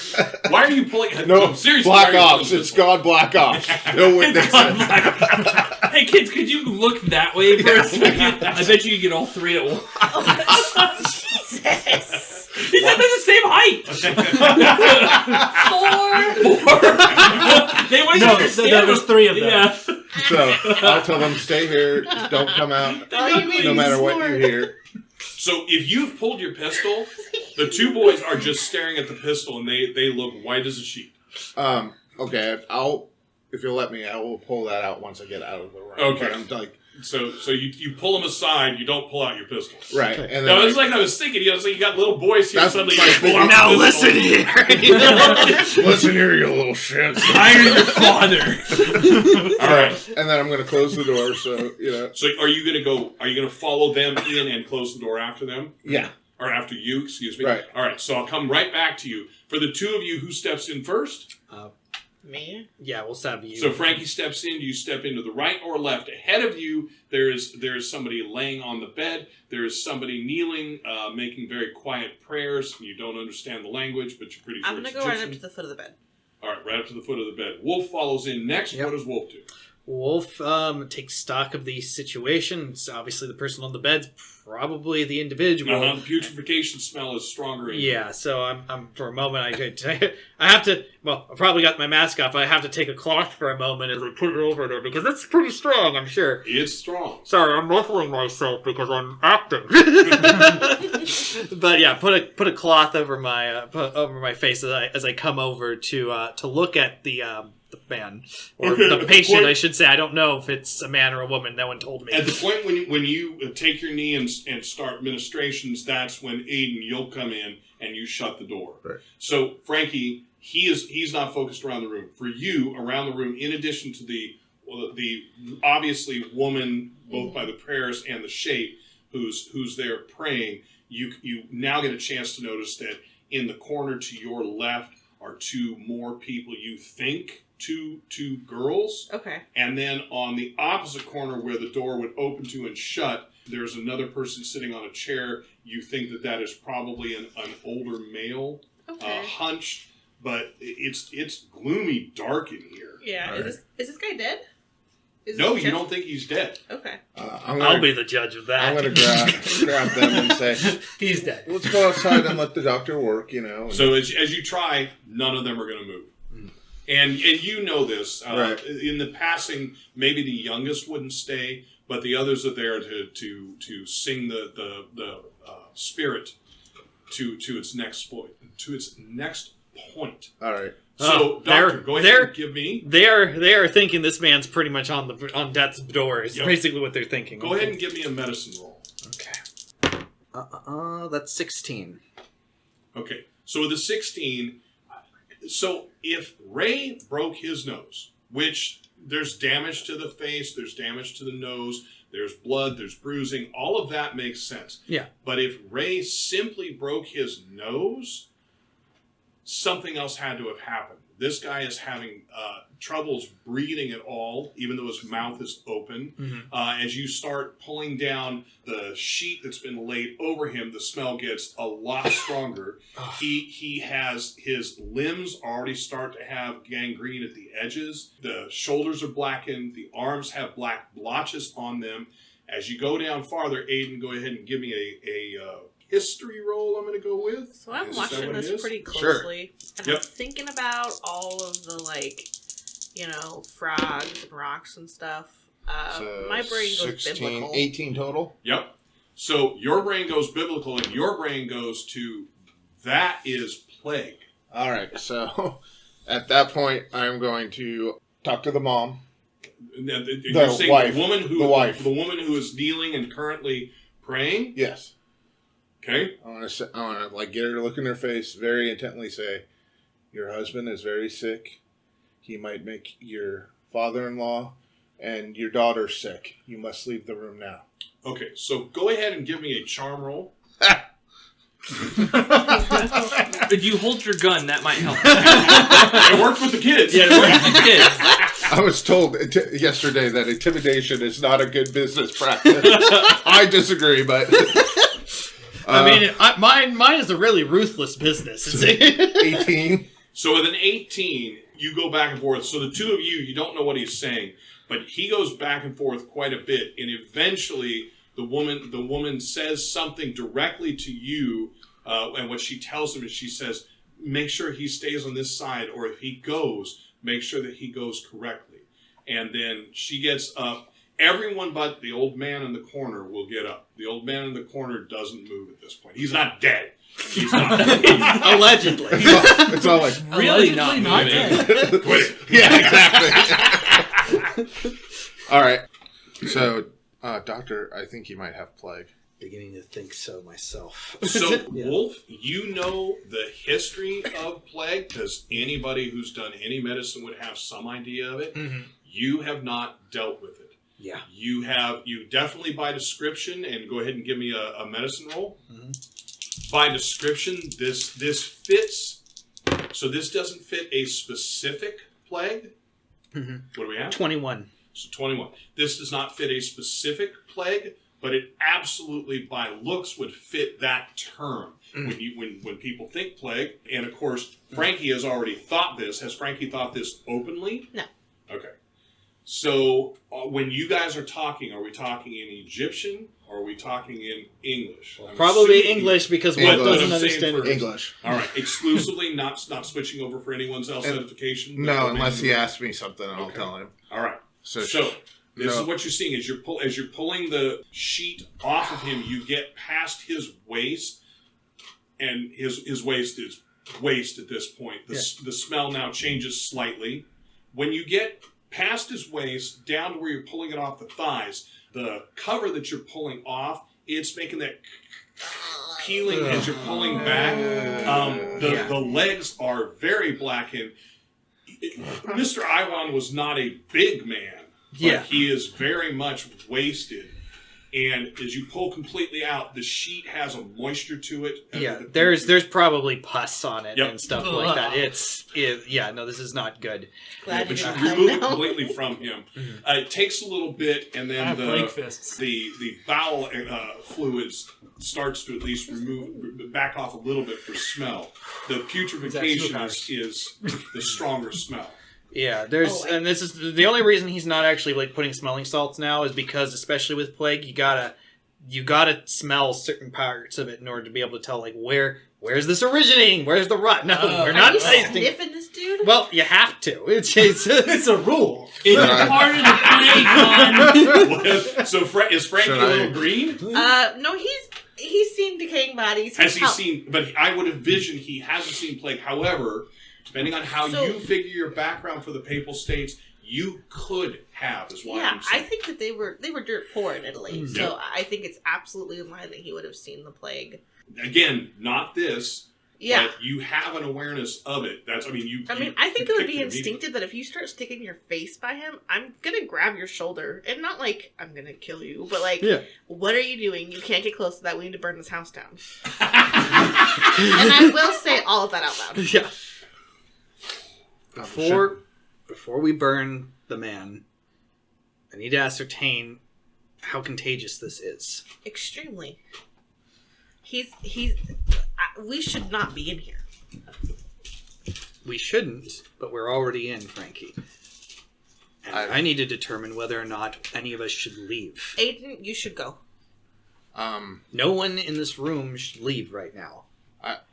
Speaker 1: Why are you pulling?
Speaker 3: No,
Speaker 1: seriously.
Speaker 3: Black Ops. It's God Black Ops. No witnesses.
Speaker 6: Hey kids, could you look that way for a second? I bet you could get all 3 at once.
Speaker 2: Jesus.
Speaker 6: He said they're the same height.
Speaker 2: 4.
Speaker 6: They wouldn't understand.
Speaker 5: There was 3 of them.
Speaker 6: Yeah.
Speaker 3: So I'll tell them, stay here. Don't come out. No matter what you hear.
Speaker 1: So if you've pulled your pistol, the 2 boys are just staring at the pistol and they look white as a sheet.
Speaker 3: Okay, if you'll let me, I will pull that out once I get out of the room.
Speaker 1: Okay.
Speaker 3: But I'm like,
Speaker 1: so you pull them aside, you don't pull out your pistol.
Speaker 3: right. And
Speaker 1: No,
Speaker 3: then
Speaker 1: it's like I was thinking, so you got little boys here,
Speaker 3: That's
Speaker 1: suddenly
Speaker 3: my
Speaker 1: you pull out
Speaker 4: Now
Speaker 1: the
Speaker 4: listen
Speaker 1: pistol.
Speaker 4: here.
Speaker 3: listen here, you little shit.
Speaker 6: Hire your father.
Speaker 1: All right.
Speaker 3: And then I'm going to close the door, so,
Speaker 1: So are you going to follow them in and close the door after them?
Speaker 3: Yeah.
Speaker 1: Or after you, excuse me.
Speaker 3: Right.
Speaker 1: All right, so I'll come right back to you. For the 2 of you, who steps in first?
Speaker 2: Me?
Speaker 4: Yeah, we'll stab you.
Speaker 1: So Frankie steps in. You step into the right or left. Ahead of you, there is somebody laying on the bed. There is somebody kneeling, making very quiet prayers. You don't understand the language, but you're pretty sure
Speaker 2: I'm going to go right up to the foot of the bed.
Speaker 1: All right, right up to the foot of the bed. Wolf follows in next.
Speaker 4: Yep.
Speaker 1: What does Wolf do?
Speaker 4: Wolf takes stock of the situation. It's obviously the person on the bed's probably the individual.
Speaker 1: The putrefaction smell is stronger.
Speaker 4: Yeah, so I'm for a moment I have to. Well, I probably got my mask off. I have to take a cloth for a moment as I put it over there because that's pretty strong. I'm sure.
Speaker 1: It's strong.
Speaker 4: Sorry, I'm muffling myself because I'm acting. But yeah, put a cloth over my face as I come over to look at the man or the patient. I should say. I don't know if it's a man or a woman. No one told me.
Speaker 1: At the point when you take your knee and start ministrations, that's when Ayden, you'll come in and you shut the door.
Speaker 3: Right.
Speaker 1: So Frankie, he's not focused around the room. For you, around the room, in addition to the obviously woman, both by the prayers and the shape, who's there praying, you now get a chance to notice that in the corner to your left are 2 more people you think. Two girls.
Speaker 2: Okay.
Speaker 1: And then on the opposite corner where the door would open to and shut, there's another person sitting on a chair. You think that is probably an older male,
Speaker 2: Okay.
Speaker 1: hunched, but it's gloomy dark in here.
Speaker 2: Yeah. Is this guy dead?
Speaker 1: No, you don't think he's dead.
Speaker 2: Okay.
Speaker 4: I'll be the judge of that.
Speaker 3: I'm going to grab them and say,
Speaker 5: He's dead.
Speaker 3: let's go outside and let the doctor work, And
Speaker 1: So as you try, none of them are going to move. And you know this.
Speaker 3: Right.
Speaker 1: In the passing, maybe the youngest wouldn't stay, but the others are there to sing the spirit to its next point. To its next point.
Speaker 3: All right.
Speaker 1: So, Doctor, go ahead and give me...
Speaker 4: They are thinking this man's pretty much on death's door. Is basically what they're thinking.
Speaker 1: Go ahead and give me a medicine roll.
Speaker 4: Okay. That's 16.
Speaker 1: Okay. So with the 16... So if Ray broke his nose, which there's damage to the face, there's damage to the nose, there's blood, there's bruising, all of that makes sense.
Speaker 4: Yeah.
Speaker 1: But if Ray simply broke his nose... something else had to have happened. This guy is having troubles breathing at all, even though his mouth is open.
Speaker 4: Mm-hmm.
Speaker 1: As you start pulling down the sheet that's been laid over him, the smell gets a lot stronger. He has his limbs already start to have gangrene at the edges. The shoulders are blackened. The arms have black blotches on them. As you go down farther, Ayden, go ahead and give me a history roll I'm going to go with.
Speaker 2: So I'm watching this pretty
Speaker 3: Sure.
Speaker 2: closely. And I'm thinking about all of the, frogs and rocks and stuff.
Speaker 3: So
Speaker 2: My brain goes
Speaker 3: 16,
Speaker 2: biblical.
Speaker 3: 18 total?
Speaker 1: Yep. So your brain goes biblical and your brain goes to, that is plague.
Speaker 3: All right. So at that point, I'm going to talk to the mom.
Speaker 1: You're saying
Speaker 3: wife.
Speaker 1: the woman who
Speaker 3: The wife.
Speaker 1: the woman who is kneeling and currently praying?
Speaker 3: Yes.
Speaker 1: Okay.
Speaker 3: I want to get her to look in her face, very intently say, your husband is very sick. He might make your father-in-law and your daughter sick. You must leave the room now.
Speaker 1: Okay, so go ahead and give me a charm roll.
Speaker 6: If you hold your gun, that might help.
Speaker 1: It worked with the kids.
Speaker 6: Yeah, it worked with the kids.
Speaker 3: I was told yesterday that intimidation is not a good business practice. I disagree, but...
Speaker 4: mine is a really ruthless business.
Speaker 3: 18.
Speaker 1: So with an 18, you go back and forth. So the two of you don't know what he's saying, but he goes back and forth quite a bit, and eventually the woman says something directly to you, and what she tells him is she says, make sure he stays on this side, or if he goes, make sure that he goes correctly. And then she gets up. Everyone but the old man in the corner will get up. The old man in the corner doesn't move at this point. He's not dead. He's not dead.
Speaker 4: Allegedly.
Speaker 3: It's all like,
Speaker 6: Really not moving.
Speaker 1: Quit it.
Speaker 3: yeah, exactly. All right. So, doctor, I think you might have plague.
Speaker 4: Beginning to think so myself.
Speaker 1: So,
Speaker 4: Yeah.
Speaker 1: Wolf, you know the history of plague because anybody who's done any medicine would have some idea of it.
Speaker 4: Mm-hmm.
Speaker 1: You have not dealt with it.
Speaker 4: Yeah.
Speaker 1: You definitely by description, and go ahead and give me a medicine roll.
Speaker 4: Mm-hmm.
Speaker 1: By description, this fits. So this doesn't fit a specific plague.
Speaker 4: Mm-hmm.
Speaker 1: What do we have?
Speaker 4: 21.
Speaker 1: So 21. This does not fit a specific plague, but it absolutely, by looks, would fit that term. When people think plague. And of course, Frankie has already thought this. Has Frankie thought this openly?
Speaker 2: No.
Speaker 1: Okay. So when you guys are talking, are we talking in Egyptian or are we talking in English? I'm
Speaker 4: Probably
Speaker 1: assuming
Speaker 4: English because
Speaker 3: English.
Speaker 4: Wolf doesn't
Speaker 1: What I'm saying
Speaker 4: understand
Speaker 1: for-
Speaker 3: English.
Speaker 1: All right, exclusively, not switching over for anyone's else
Speaker 3: And-
Speaker 1: edification.
Speaker 3: No, unless he asks me something, I'll
Speaker 1: Okay.
Speaker 3: tell him.
Speaker 1: All right.
Speaker 3: So
Speaker 1: This
Speaker 3: no.
Speaker 1: is what you're seeing as you're pulling the sheet off of him. You get past his waist, and his waist is waist at this point. The smell now changes slightly. When you get past his waist down to where you're pulling it off the thighs, the cover that you're pulling off, it's making that peeling as you're pulling back. The legs are very blackened. Mr. Iwan was not a big man. But he is very much wasted. And as you pull completely out, the sheet has a moisture to it.
Speaker 4: Yeah, there's probably pus on it
Speaker 1: Yep.
Speaker 4: and stuff like that. No, this is not good.
Speaker 2: Glad
Speaker 1: But
Speaker 2: you
Speaker 1: you
Speaker 2: didn't hide
Speaker 1: remove it
Speaker 2: now.
Speaker 1: completely from him. It takes a little bit, and
Speaker 5: I
Speaker 1: then
Speaker 5: have blank fists.
Speaker 1: the bowel fluids starts to at least back off a little bit for smell. The putrefaction is the stronger smell.
Speaker 4: Yeah, and this is the only reason he's not actually like putting smelling salts now is because, especially with plague, you gotta smell certain parts of it in order to be able to tell like where's this originating? Where's the rot? No, we're not
Speaker 2: Are you
Speaker 4: tasting.
Speaker 2: sniffing this dude?
Speaker 4: Well, you have to. It's
Speaker 5: a rule.
Speaker 6: It's part of the plague on.
Speaker 1: So is Frankie a little green?
Speaker 2: No, he's seen decaying bodies.
Speaker 1: Has he seen? But I would envision he hasn't seen plague. However, depending on how you figure your background for the Papal States, you could have is why I'm saying.
Speaker 2: I think that they were dirt poor in Italy, so I think it's absolutely in line that he would have seen the plague.
Speaker 1: Again, not this.
Speaker 2: Yeah.
Speaker 1: But you have an awareness of it. I
Speaker 2: think it would be instinctive that if you start sticking your face by him, I'm gonna grab your shoulder. And not like, I'm gonna kill you, but like, what are you doing? You can't get close to that. We need to burn this house down. And I will say all of that out loud.
Speaker 4: Yeah. Before we burn the man, I need to ascertain how contagious this is.
Speaker 2: Extremely. We should not be in here.
Speaker 4: We shouldn't, but we're already in, Frankie. And I need to determine whether or not any of us should leave.
Speaker 2: Ayden, you should go.
Speaker 4: No one in this room should leave right now.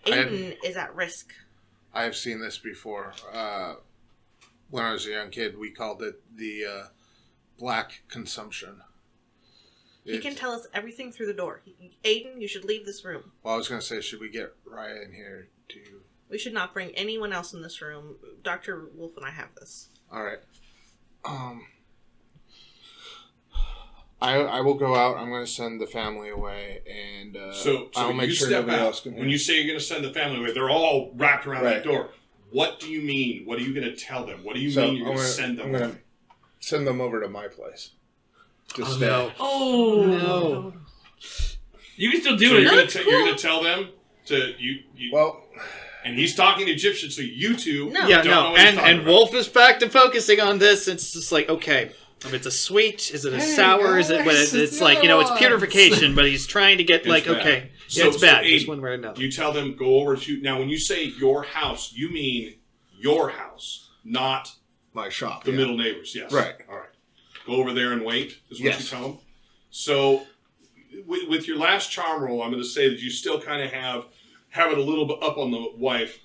Speaker 2: Ayden is at risk.
Speaker 3: I have seen this before. When I was a young kid, we called it the black consumption.
Speaker 2: He can tell us everything through the door. Ayden, you should leave this room.
Speaker 3: Well, I was going to say, should we get Raya in here too?
Speaker 2: We should not bring anyone else in this room. Dr. Wolf and I have this.
Speaker 3: All right. I will go out. I'm going to send the family away, and
Speaker 1: so
Speaker 3: I'll make
Speaker 1: you
Speaker 3: sure
Speaker 1: step
Speaker 3: nobody
Speaker 1: out.
Speaker 3: else can hear.
Speaker 1: When you say you're going to send the family away, they're all wrapped around
Speaker 3: Right.
Speaker 1: that door. What do you mean? What are you going to tell them? What do you mean you're going to send them
Speaker 3: I'm going
Speaker 1: away?
Speaker 3: to send them over to my place. To stay.
Speaker 4: No.
Speaker 6: Oh
Speaker 4: No.
Speaker 6: You can still
Speaker 1: So
Speaker 6: do
Speaker 1: you're
Speaker 6: it.
Speaker 1: going to tell them to you.
Speaker 3: Well,
Speaker 1: and he's talking Egyptian, so you two
Speaker 2: No.
Speaker 4: Yeah,
Speaker 1: don't know
Speaker 4: no.
Speaker 1: what he's
Speaker 4: And
Speaker 1: talking about.
Speaker 4: Wolf is back to focusing on this. It's just like, okay, if it's a sweet, is it a sour? Is it what it's like, it's purification, but he's trying to get
Speaker 1: It's
Speaker 4: like,
Speaker 1: bad.
Speaker 4: okay,
Speaker 1: So-
Speaker 4: it's bad.
Speaker 1: so
Speaker 4: Just
Speaker 1: Ayden,
Speaker 4: one way or another.
Speaker 1: You tell them, go over to... Now, when you say your house, you mean your house, not
Speaker 3: my shop.
Speaker 1: the
Speaker 3: yeah.
Speaker 1: middle neighbors. Yes.
Speaker 3: Right.
Speaker 1: All right. Go over there and wait, is what
Speaker 3: Yes.
Speaker 1: you tell them. So, with your last charm roll, I'm going to say that you still kind of have it a little bit up on the wife.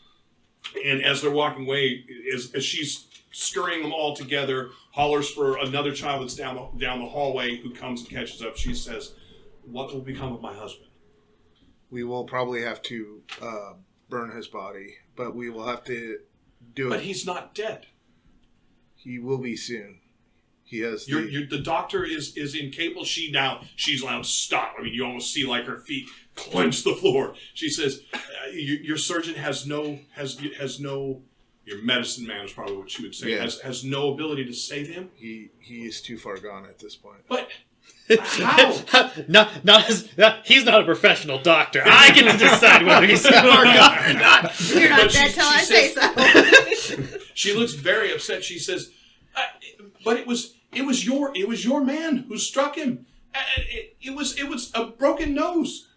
Speaker 1: And as they're walking away, as she's scurrying them all together, hollers for another child that's down the hallway who comes and catches up. She says, "What will become of my husband?"
Speaker 3: We will probably have to burn his body, but we will have to do
Speaker 1: But
Speaker 3: it.
Speaker 1: he's not dead.
Speaker 3: He will be soon. He has
Speaker 1: The doctor is incapable. She's allowed to stop. I mean, you almost see like her feet clench the floor. She says, "Your surgeon has no. Your medicine man is probably what she would say.
Speaker 3: Yeah.
Speaker 1: Has no ability to save him.
Speaker 3: He is too far gone at this point.
Speaker 1: But how?
Speaker 4: He's not a professional doctor. I get to decide whether he's far gone or not.
Speaker 2: You're not
Speaker 1: But
Speaker 2: dead
Speaker 1: she
Speaker 2: till I
Speaker 1: says-
Speaker 2: say so.
Speaker 1: She looks very upset. She says, "But it was your man who struck him. It was a broken nose.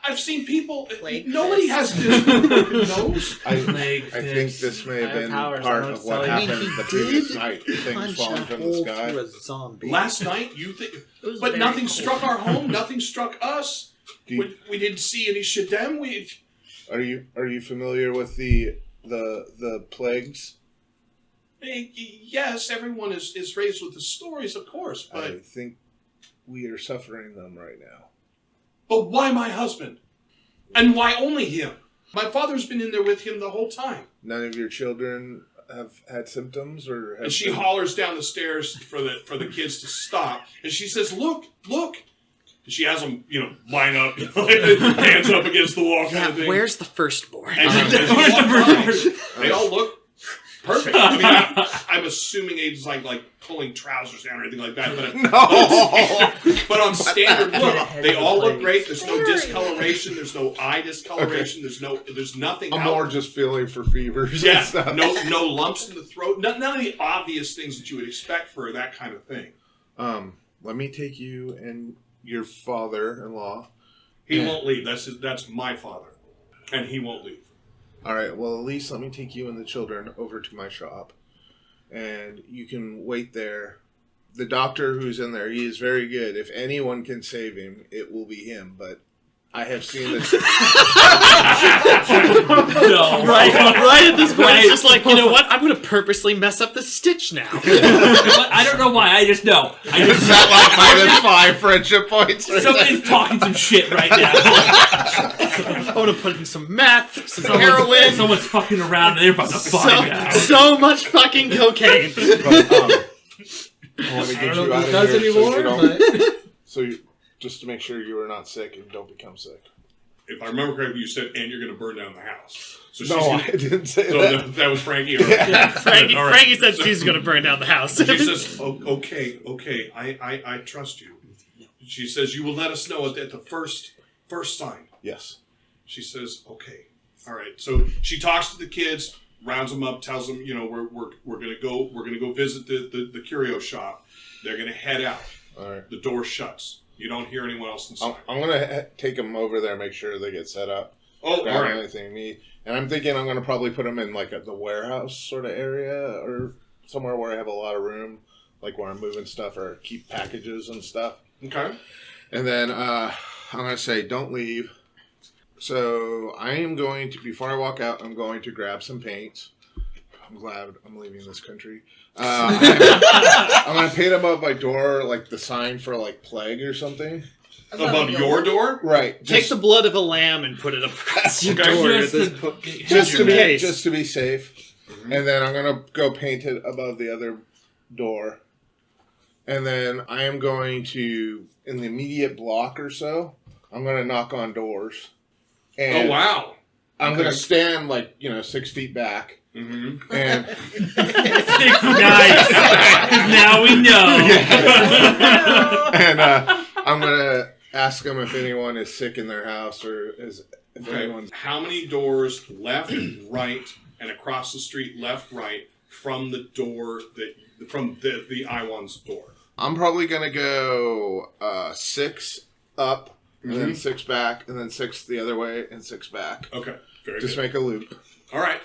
Speaker 1: I've seen people.
Speaker 2: Plague
Speaker 1: Nobody
Speaker 2: fist.
Speaker 1: has this broken nose."
Speaker 3: I
Speaker 5: Plague
Speaker 3: think
Speaker 5: fist.
Speaker 3: this may have
Speaker 5: I have
Speaker 3: been
Speaker 5: powers, I
Speaker 3: part
Speaker 5: know
Speaker 3: of
Speaker 5: it's
Speaker 3: what
Speaker 5: telling you.
Speaker 3: happened the previous night. Things falling from the sky.
Speaker 4: Through a zombie.
Speaker 1: Last night, you think,
Speaker 2: It was
Speaker 1: but
Speaker 2: very
Speaker 1: nothing
Speaker 2: cold.
Speaker 1: struck our home. Nothing struck us.
Speaker 3: Do you-
Speaker 1: We didn't see any Shaddam.
Speaker 3: Are you familiar with the plagues?
Speaker 1: Yes, everyone is raised with the stories, of course,
Speaker 3: I
Speaker 1: but
Speaker 3: think we are suffering them right now.
Speaker 1: why my husband? And why only him? My father's been in there with him the whole time.
Speaker 3: None of your children have had symptoms, or have
Speaker 1: And she
Speaker 3: been-
Speaker 1: hollers down the stairs for the kids to stop. And she says, "Look!" And she has them, line up, hands up against the wall, kind of thing.
Speaker 4: Where's the firstborn?
Speaker 1: And as you walk by, they all look Perfect. I mean, I'm assuming Ayden's like pulling trousers down or anything like that. But on standard look, they all look great. There's no discoloration. There's no eye discoloration. There's nothing.
Speaker 3: I'm more just feeling for fevers.
Speaker 1: Yeah. No lumps in the throat. None of the obvious things that you would expect for that kind of thing.
Speaker 3: Let me take you and your father-in-law.
Speaker 1: He won't leave. That's my father, and he won't leave.
Speaker 3: All right, well, at least let me take you and the children over to my shop. And you can wait there. The doctor who's in there, he is very good. If anyone can save him, it will be him. But I have seen this.
Speaker 5: No. Right at this point, it's just like, you know what? I'm going to purposely mess up the stitch now.
Speaker 6: I don't know why. I just know.
Speaker 3: Is that like -5 friendship points?
Speaker 6: Somebody's talking some shit right now.
Speaker 4: I want to put in some meth, some heroin.
Speaker 6: Someone's fucking around and they're about to find out.
Speaker 4: So much fucking cocaine.
Speaker 3: But, let me get you out of here so just to make sure you are not sick and don't become sick.
Speaker 1: If I remember correctly, you said, and you're going to burn down the house. So
Speaker 3: I didn't say
Speaker 1: so
Speaker 3: that.
Speaker 1: That was Frankie?
Speaker 4: Yeah, Frankie,
Speaker 1: right.
Speaker 4: Frankie said she's going to burn down the house.
Speaker 1: She says, okay, I trust you. She says, you will let us know at the first sign.
Speaker 3: Yes.
Speaker 1: She says, okay, all right. So she talks to the kids, rounds them up, tells them, we're gonna go visit the curio shop. They're gonna head out.
Speaker 3: All right.
Speaker 1: The door shuts. You don't hear anyone else inside.
Speaker 3: I'm gonna take them over there, make sure they get set up.
Speaker 1: Oh, all right.
Speaker 3: Anything you need. And I'm thinking I'm gonna probably put them in like the warehouse sort of area or somewhere where I have a lot of room, like where I'm moving stuff or keep packages and stuff.
Speaker 1: Okay.
Speaker 3: And then I'm gonna say, don't leave. So I am going to, before I walk out, I'm going to grab some paints. I'm glad I'm leaving this country. I'm going to paint above my door, like the sign for like plague or something.
Speaker 1: Above your door?
Speaker 3: Right.
Speaker 4: Take the blood of a lamb and put it across your door.
Speaker 3: Just to be safe. Mm-hmm. And then I'm going to go paint it above the other door. And then I am going to, in the immediate block or so, I'm going to knock on doors. And
Speaker 1: wow.
Speaker 3: I'm going to stand 6 feet back.
Speaker 1: Mm-hmm.
Speaker 3: And
Speaker 6: 6 nice. Now we know.
Speaker 3: And I'm going to ask them if anyone is sick in their house or if anyone's...
Speaker 1: How many doors left, right, and across the street, left, right, from the door from the Iwan's door?
Speaker 3: I'm probably going to go 6 up. And then 6 back, and then 6 the other way, and 6 back.
Speaker 1: Okay, very
Speaker 3: Just
Speaker 1: good.
Speaker 3: make a loop.
Speaker 1: All right.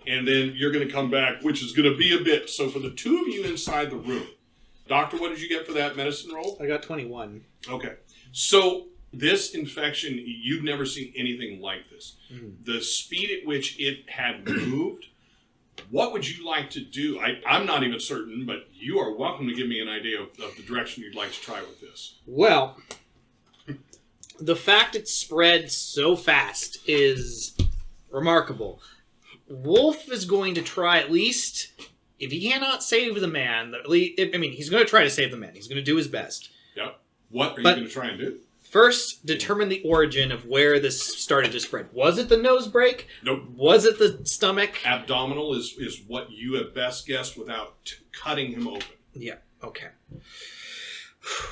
Speaker 1: And then you're going to come back, which is going to be a bit. So for the two of you inside the room, Doctor, what did you get for that medicine roll?
Speaker 4: I got 21.
Speaker 1: Okay. So this infection, you've never seen anything like this. Mm. The speed at which it had moved, what would you like to do? I'm not even certain, but you are welcome to give me an idea of the direction you'd like to try with this.
Speaker 4: Well... The fact it spread so fast is remarkable. Wolf is going to try at least, if he cannot save the man, he's going to try to save the man. He's going to do his best.
Speaker 1: Yep. What are you going to try and do?
Speaker 4: First, determine the origin of where this started to spread. Was it the nose break?
Speaker 1: Nope.
Speaker 4: Was it the stomach?
Speaker 1: Abdominal is what you have best guessed without cutting him open.
Speaker 4: Yeah, okay.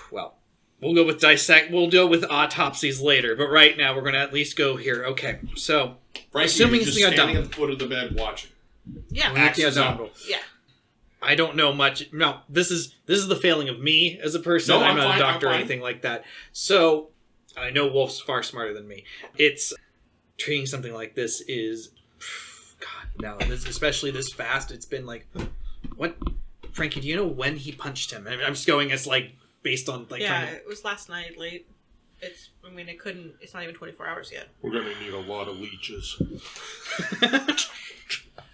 Speaker 4: Well... We'll go with We'll deal with autopsies later, but right now we're going to at least go here. Okay, so
Speaker 1: Frankie,
Speaker 4: assuming it's the
Speaker 1: standing at the foot of the bed watching.
Speaker 2: Yeah,
Speaker 4: Yeah. I don't know much. No, this is the failing of me as a person.
Speaker 1: No,
Speaker 4: I'm not a doctor or anything like that. So I know Wolf's far smarter than me. It's treating something like this is especially this fast. It's been like, what, Frankie? Do you know when he punched him? I'm just going as based on
Speaker 2: it was last night late. It's not even 24 hours yet.
Speaker 1: We're gonna need a lot of leeches.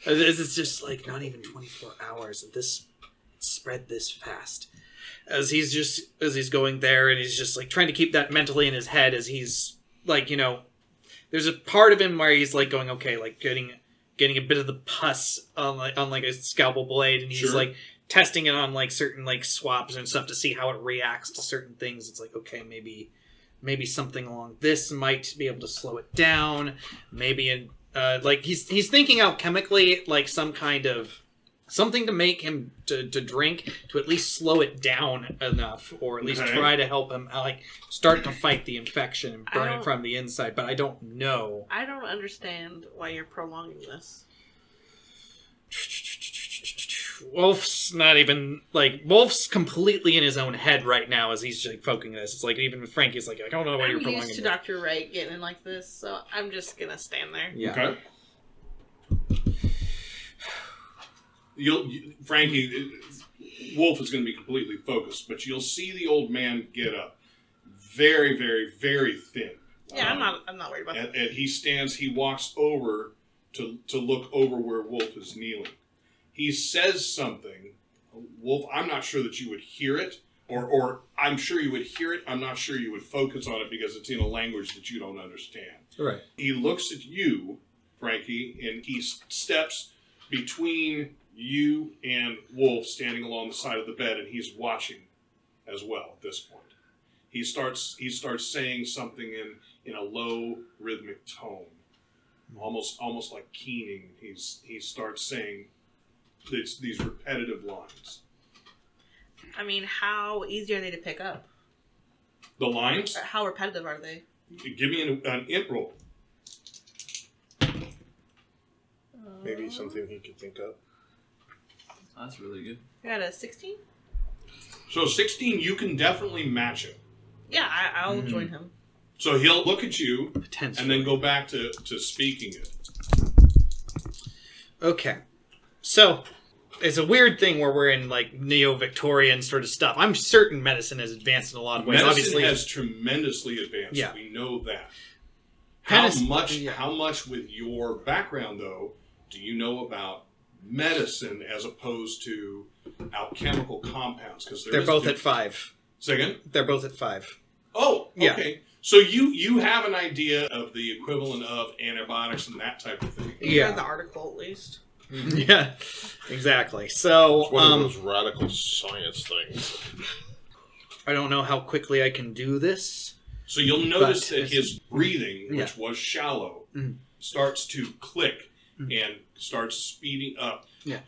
Speaker 4: It's just not even 24 hours. This spread this fast. As he's going there and he's just trying to keep that mentally in his head as he's there's a part of him where he's going, okay, getting a bit of the pus on a scalpel blade, and he's testing it on certain swabs and stuff to see how it reacts to certain things. It's okay, maybe something along this might be able to slow it down. Maybe he's thinking out chemically some kind of Something to make him to drink, to at least slow it down enough, or at least try to help him, start to fight the infection and burn it from the inside, but I don't know.
Speaker 2: I don't understand why you're prolonging this.
Speaker 4: Wolf's not even, Wolf's completely in his own head right now as he's focusing this. It's even with Frankie's I don't know why you're prolonging
Speaker 2: I'm used to
Speaker 4: this.
Speaker 2: Dr. Wright getting in like this, so I'm just gonna stand there.
Speaker 4: Yeah.
Speaker 1: Okay. Frankie, Wolf is going to be completely focused, but you'll see the old man get up, very, very, very thin.
Speaker 2: Yeah, I'm not worried about that.
Speaker 1: And he walks over to look over where Wolf is kneeling. He says something. Wolf, I'm not sure that you would hear it, or I'm sure you would hear it. I'm not sure you would focus on it because it's in a language that you don't understand.
Speaker 4: Right.
Speaker 1: He looks at you, Frankie, and he steps between you and Wolf standing along the side of the bed, and he's watching as well at this point. He starts saying something in a low rhythmic tone, almost like keening. He starts saying these repetitive lines.
Speaker 2: I mean, how easy are they to pick up?
Speaker 1: The lines?
Speaker 2: How repetitive are they?
Speaker 1: Give me an int roll.
Speaker 3: Maybe something he could think of.
Speaker 6: That's really good.
Speaker 2: You got a 16?
Speaker 1: So 16, you can definitely match it.
Speaker 2: Yeah, I'll join him.
Speaker 1: So he'll look at you
Speaker 4: Potentially.
Speaker 1: and then go back to speaking it.
Speaker 4: Okay. So, it's a weird thing where we're in neo-Victorian sort of stuff. I'm certain medicine has advanced in a lot of ways.
Speaker 1: Medicine
Speaker 4: Obviously,
Speaker 1: has tremendously advanced.
Speaker 4: Yeah.
Speaker 1: We know that.
Speaker 4: How
Speaker 1: much with your background, though, do you know about medicine as opposed to alchemical compounds? Because
Speaker 4: they're both at 5.
Speaker 1: Say again?
Speaker 4: They're both at 5.
Speaker 1: Oh, okay.
Speaker 4: Yeah.
Speaker 1: So you have an idea of the equivalent of antibiotics and that type of thing.
Speaker 2: You read the article, at least.
Speaker 4: Yeah, exactly. So,
Speaker 3: It's one of those radical science things.
Speaker 4: I don't know how quickly I can do this.
Speaker 1: So you'll notice that his breathing, which was shallow, starts to click and starts speeding up.
Speaker 4: Yeah.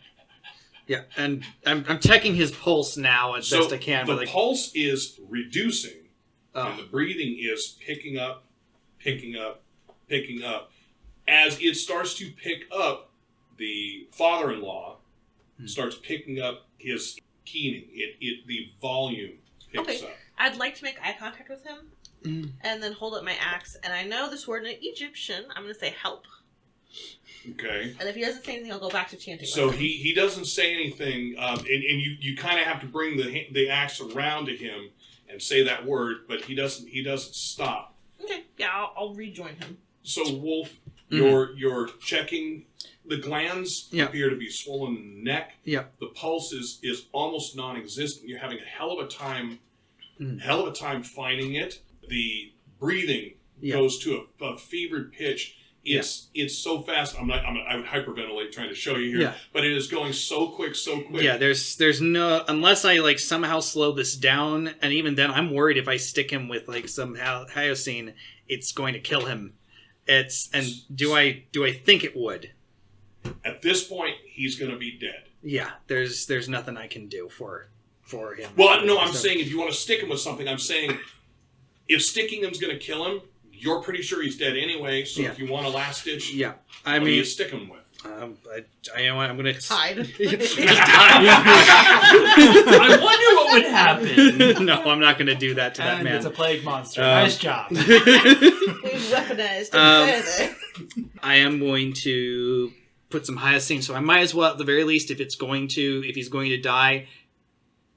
Speaker 4: Yeah, and I'm checking his pulse now as best I can.
Speaker 1: The pulse is reducing, and the breathing is picking up. As it starts to pick up, the father-in-law starts picking up his keening. The volume picks up.
Speaker 2: I'd like to make eye contact with him and then hold up my axe. And I know this word in Egyptian. I'm going to say help.
Speaker 1: Okay.
Speaker 2: And if he doesn't say anything, I'll go back to chanting.
Speaker 1: So he doesn't say anything, and you kind of have to bring the axe around to him and say that word, but he doesn't stop.
Speaker 2: Okay. Yeah, I'll rejoin him.
Speaker 1: So Wolf, you're checking. The glands appear to be swollen in the neck.
Speaker 4: Yeah.
Speaker 1: The pulse is almost non-existent. You're having a hell of a time finding it. The breathing goes to a fevered pitch. It's so fast. I would hyperventilate trying to show you here, but it is going so quick.
Speaker 4: Yeah, there's no, unless I somehow slow this down, and even then I'm worried if I stick him with some hyoscine, it's going to kill him. Do I think it would?
Speaker 1: At this point, he's going to be dead.
Speaker 4: Yeah, there's nothing I can do for him.
Speaker 1: Well, no, I'm saying if you want to stick him with something, I'm saying if sticking him's going to kill him, you're pretty sure he's dead anyway. So if you want a last ditch, what do you stick him with?
Speaker 4: I'm going to
Speaker 2: hide.
Speaker 6: I wonder what would happen.
Speaker 4: No, I'm not going to do that to that man.
Speaker 5: It's a plague monster. Nice job.
Speaker 2: We've weaponized it.
Speaker 4: I am going to put some hyoscine, so I might as well, at the very least, if he's going to die,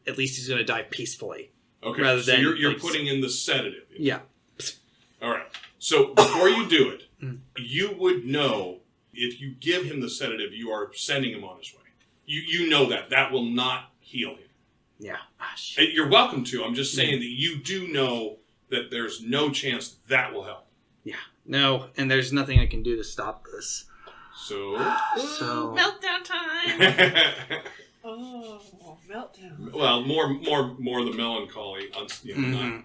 Speaker 4: at least he's going to die peacefully.
Speaker 1: Okay,
Speaker 4: rather
Speaker 1: so
Speaker 4: than
Speaker 1: you're putting in the sedative.
Speaker 4: Yeah.
Speaker 1: All right. So before you do it, you would know if you give him the sedative, you are sending him on his way. You know that will not heal him.
Speaker 4: Yeah.
Speaker 1: You're welcome to. I'm just saying that you do know that there's no chance that will help.
Speaker 4: Yeah. No, and there's nothing I can do to stop this.
Speaker 1: So
Speaker 2: meltdown time.
Speaker 7: Oh, meltdown.
Speaker 1: Well, more the melancholy. Not.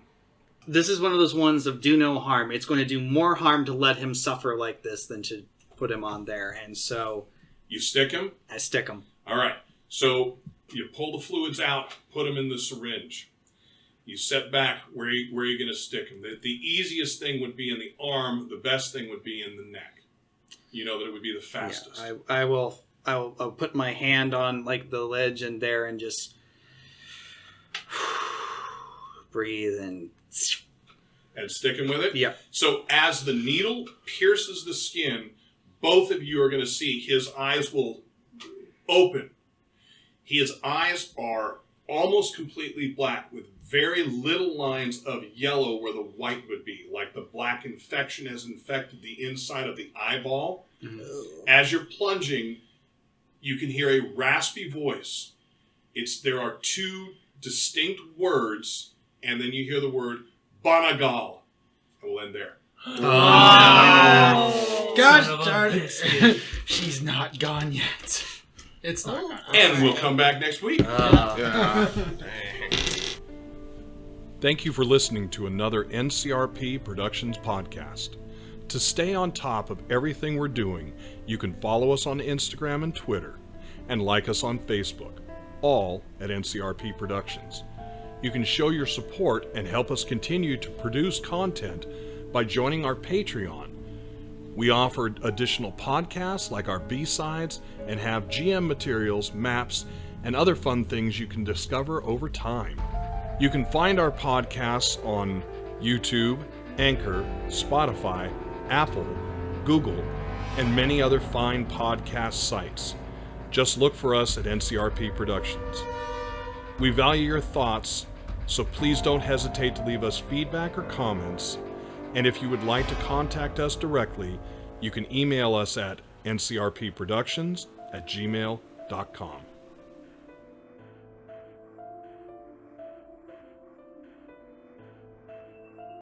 Speaker 4: This is one of those ones of do no harm. It's going to do more harm to let him suffer like this than to put him on there, and so
Speaker 1: you stick him.
Speaker 4: I stick him.
Speaker 1: All right. So you pull the fluids out, put them in the syringe. You set back where you're going to stick them. The easiest thing would be in the arm. The best thing would be in the neck. You know that it would be the fastest.
Speaker 4: Yeah, I'll put my hand on like the ledge and there and just breathe and
Speaker 1: sticking with it.
Speaker 4: Yeah.
Speaker 1: So as the needle pierces the skin, both of you are going to see his eyes will open. His eyes are almost completely black with very little lines of yellow where the white would be, like the black infection has infected the inside of the eyeball. Mm-hmm. As you're plunging, you can hear a raspy voice. There are two distinct words, and then you hear the word Banagal. I will end there.
Speaker 5: Oh. Gosh darn it. She's not gone yet. It's not gone.
Speaker 1: And we'll come back next week. Thank you for listening to another NCRP Productions podcast. To stay on top of everything we're doing, you can follow us on Instagram and Twitter, and like us on Facebook, all at NCRP Productions. You can show your support and help us continue to produce content by joining our Patreon. We offer additional podcasts like our B-sides and have GM materials, maps, and other fun things you can discover over time. You can find our podcasts on YouTube, Anchor, Spotify, Apple, Google, and many other fine podcast sites. Just look for us at NCRP Productions. We value your thoughts, so please don't hesitate to leave us feedback or comments. And if you would like to contact us directly, you can email us at ncrpproductions@gmail.com.